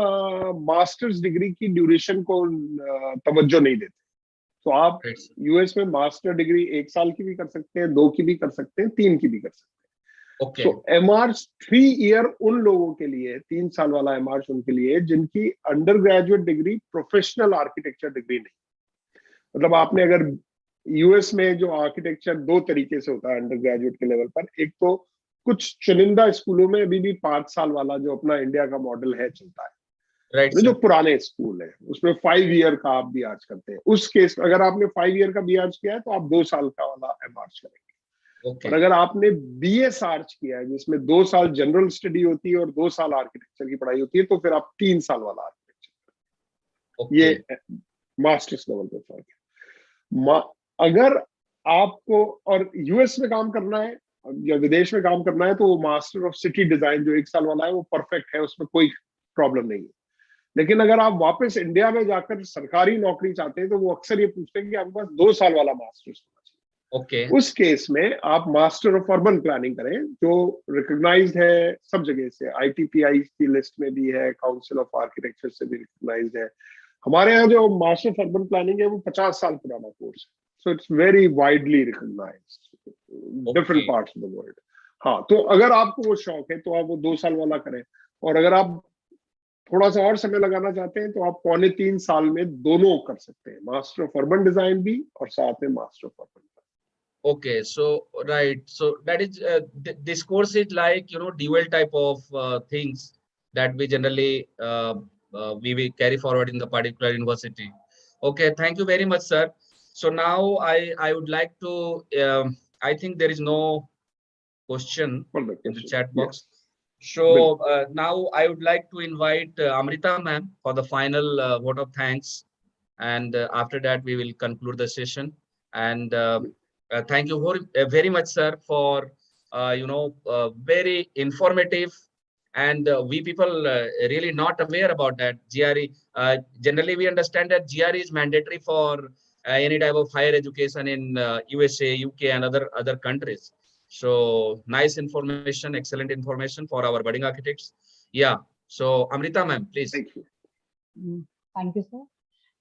मास्टर्स डिग्री की ड्यूरेशन को तवज्जो नहीं देते, तो आप राइट सर, यूएस में मास्टर डिग्री 1 साल की भी कर सकते हैं, 2 की भी कर सकते हैं, 3 की भी कर सकते हैं। ओके, सो एमआर्स 3 ईयर उन लोगों के लिए, 3 साल वाला एमआर्स उनके लिए जिनकी under graduate degree professional architecture degree नहीं। मतलब आपने अगर यूएस में जो आर्किटेक्चर 2 तरीके से होता है अंडर ग्रेजुएट के लेवल पर, एक तो कुछ चुनिंदा स्कूलों में अभी भी 5 साल वाला जो अपना इंडिया का मॉडल है चलता है, राइट जो सर, पुराने स्कूल है उसमें 5 ईयर का आप भी आर्च करते हैं। उस केस अगर आपने 5 ईयर का बी आर्च किया है तो आप 2 साल का वाला एम आर्च करेंगे। ओके, और अगर आपने बीएस आर्च किया है जिसमें 2 साल जनरल स्टडी होती है और 2 साल आर्किटेक्चर की पढ़ाई होती है, तो फिर आप 3 साल वाला आर्किटेक्चर। ओके, ये मास्टर्स लेवल पे फर्क है। अगर आपको और यूएस में काम करना है या विदेश में काम करना है तो वो मास्टर ऑफ सिटी डिजाइन जो 1 साल वाला है वो परफेक्ट है, उसमें कोई प्रॉब्लम नहीं है। लेकिन अगर आप वापस इंडिया में जाकर सरकारी नौकरी चाहते हैं तो वो अक्सर ये पूछते हैं कि आपके पास 2 साल वाला मास्टर्स होना चाहिए। ओके, उस केस में आप मास्टर ऑफ अर्बन प्लानिंग करें, जो रिकॉग्नाइज्ड है सब जगह से, आईटीपीआई की लिस्ट में भी है, काउंसिल ऑफ आर्किटेक्चर से भी रिकॉग्नाइज्ड है। हमारे यहाँ जो मास्टर ऑफ अर्बन प्लानिंग है वो 50 साल पुराना कोर्स है, so it's very widely recognised different parts of the world. हाँ, तो अगर आपको वो शौक है तो आप वो 2 साल वाला करें, और अगर आप थोड़ा सा और समय लगाना चाहते हैं तो आप 2.25 साल में दोनों कर सकते हैं, मास्टर ऑफ अर्बन डिजाइन भी और साथ में master of urban. okay, so right, so that is this course is like dual type of things that we generally we will carry forward in the particular university. Okay, thank you very much, sir. So now I would like to I think there is no question in the chat box. So now I would like to invite Amrita ma'am for the final vote of thanks, and after that we will conclude the session. And thank you very much, sir, for very informative, and we people really not aware about that GRE. Generally, we understand that GRE is mandatory for any type of higher education in USA, UK, and other countries. So nice information, excellent information for our budding architects. Yeah. So Amrita ma'am, please. Thank you. Thank you, sir.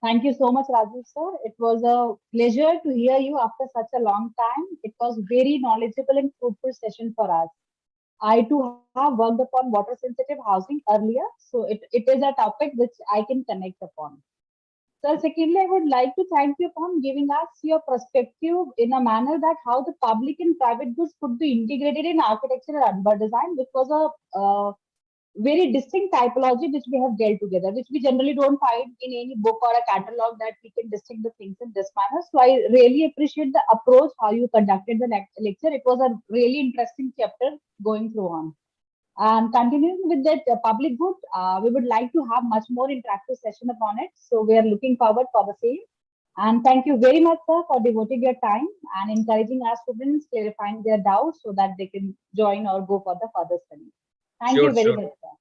Thank you so much, Rajiv sir. It was a pleasure to hear you after such a long time. It was very knowledgeable and fruitful session for us. I too have worked upon water sensitive housing earlier, so it is a topic which I can connect upon. Sir, secondly, I would like to thank you for giving us your perspective in a manner that how the public and private goods could be integrated in architecture and urban design, which was a very distinct typology which we have dealt together, which we generally don't find in any book or a catalog that we can distinct the things in this manner. So I really appreciate the approach, how you conducted the lecture. It was a really interesting chapter going through on. And continuing with that public good, we would like to have much more interactive session upon it. So we are looking forward for the same. And thank you very much, sir, for devoting your time and encouraging our students, clarifying their doubts so that they can join or go for the further study. Thank you very much, sir.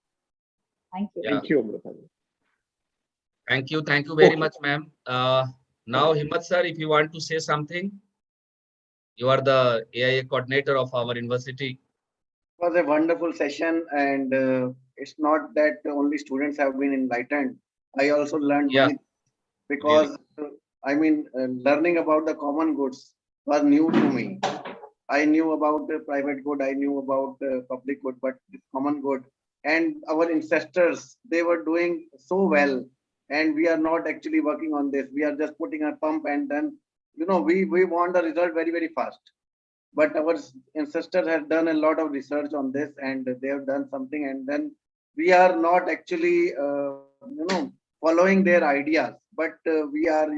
Thank you. Yeah. Thank you, Amrita. Thank you very much, ma'am. Now, Himmat sir, if you want to say something, you are the AIA coordinator of our university. It was a wonderful session, and it's not that only students have been enlightened. I also learned many, because learning about the common goods was new to me. I knew about the private good, I knew about the public good, but the common good and our ancestors, they were doing so well, and we are not actually working on this. We are just putting a pump, and then we want the result very, very fast. But our ancestors have done a lot of research on this, and they have done something, and then we are not actually following their ideas. but we are,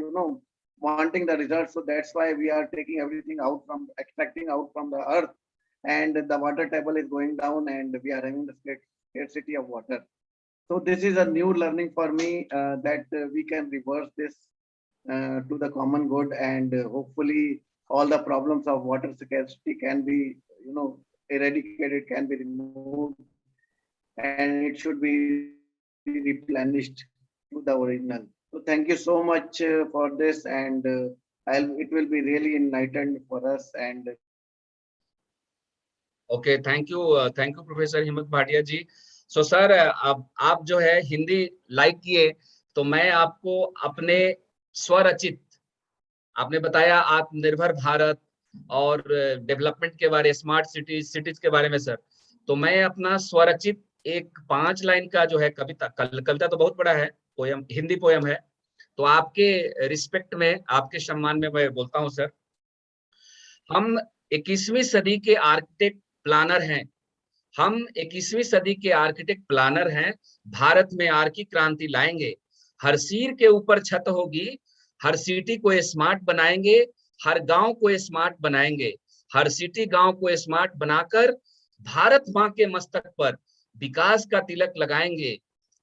wanting the results. So that's why we are taking everything out from, extracting out from the earth, and the water table is going down, and we are having the scarcity of water. So this is a new learning for me, that we can reverse this to the common good, and hopefully all the problems of water scarcity can be, eradicated, can be removed, and it should be replenished to the original. So thank you so much for this, and it will be really enlightened for us. And okay, thank you professor हिम्मत भाटिया जी। So sir, अब आप जो है Hindi like किए, तो मैं आपको अपने स्वरचित, आपने बताया आत्मनिर्भर भारत और डेवलपमेंट के बारे, स्मार्ट सिटीज के बारे में सर, तो मैं अपना स्वरचित एक 5 लाइन का जो है कविता, कविता तो बहुत बड़ा है, पोयम, हिंदी पोयम है, तो आपके रिस्पेक्ट में, आपके सम्मान में मैं बोलता हूं सर। हम 21वीं सदी के आर्किटेक्ट प्लानर हैं, हम 21वीं सदी के आर्किटेक्ट प्लानर हैं, भारत में आर्की क्रांति लाएंगे, हर सिर के ऊपर छत होगी, हर सिटी को स्मार्ट बनाएंगे, हर गांव को स्मार्ट बनाएंगे, हर सिटी गांव को स्मार्ट बनाकर भारत मां के मस्तक पर विकास का तिलक लगाएंगे,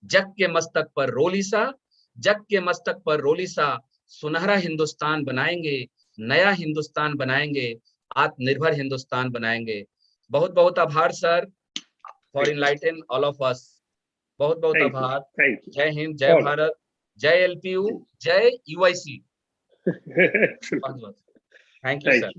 जग के मस्तक पर रोलिसा, जग के मस्तक पर रोलिसा, सुनहरा हिंदुस्तान बनाएंगे, नया हिंदुस्तान बनाएंगे, आत्मनिर्भर हिंदुस्तान बनाएंगे। बहुत बहुत आभार sir, for enlighten all of अस। बहुत बहुत आभार। जय हिंद, जय भारत, जय LPU, जय UIC। Thank you sir.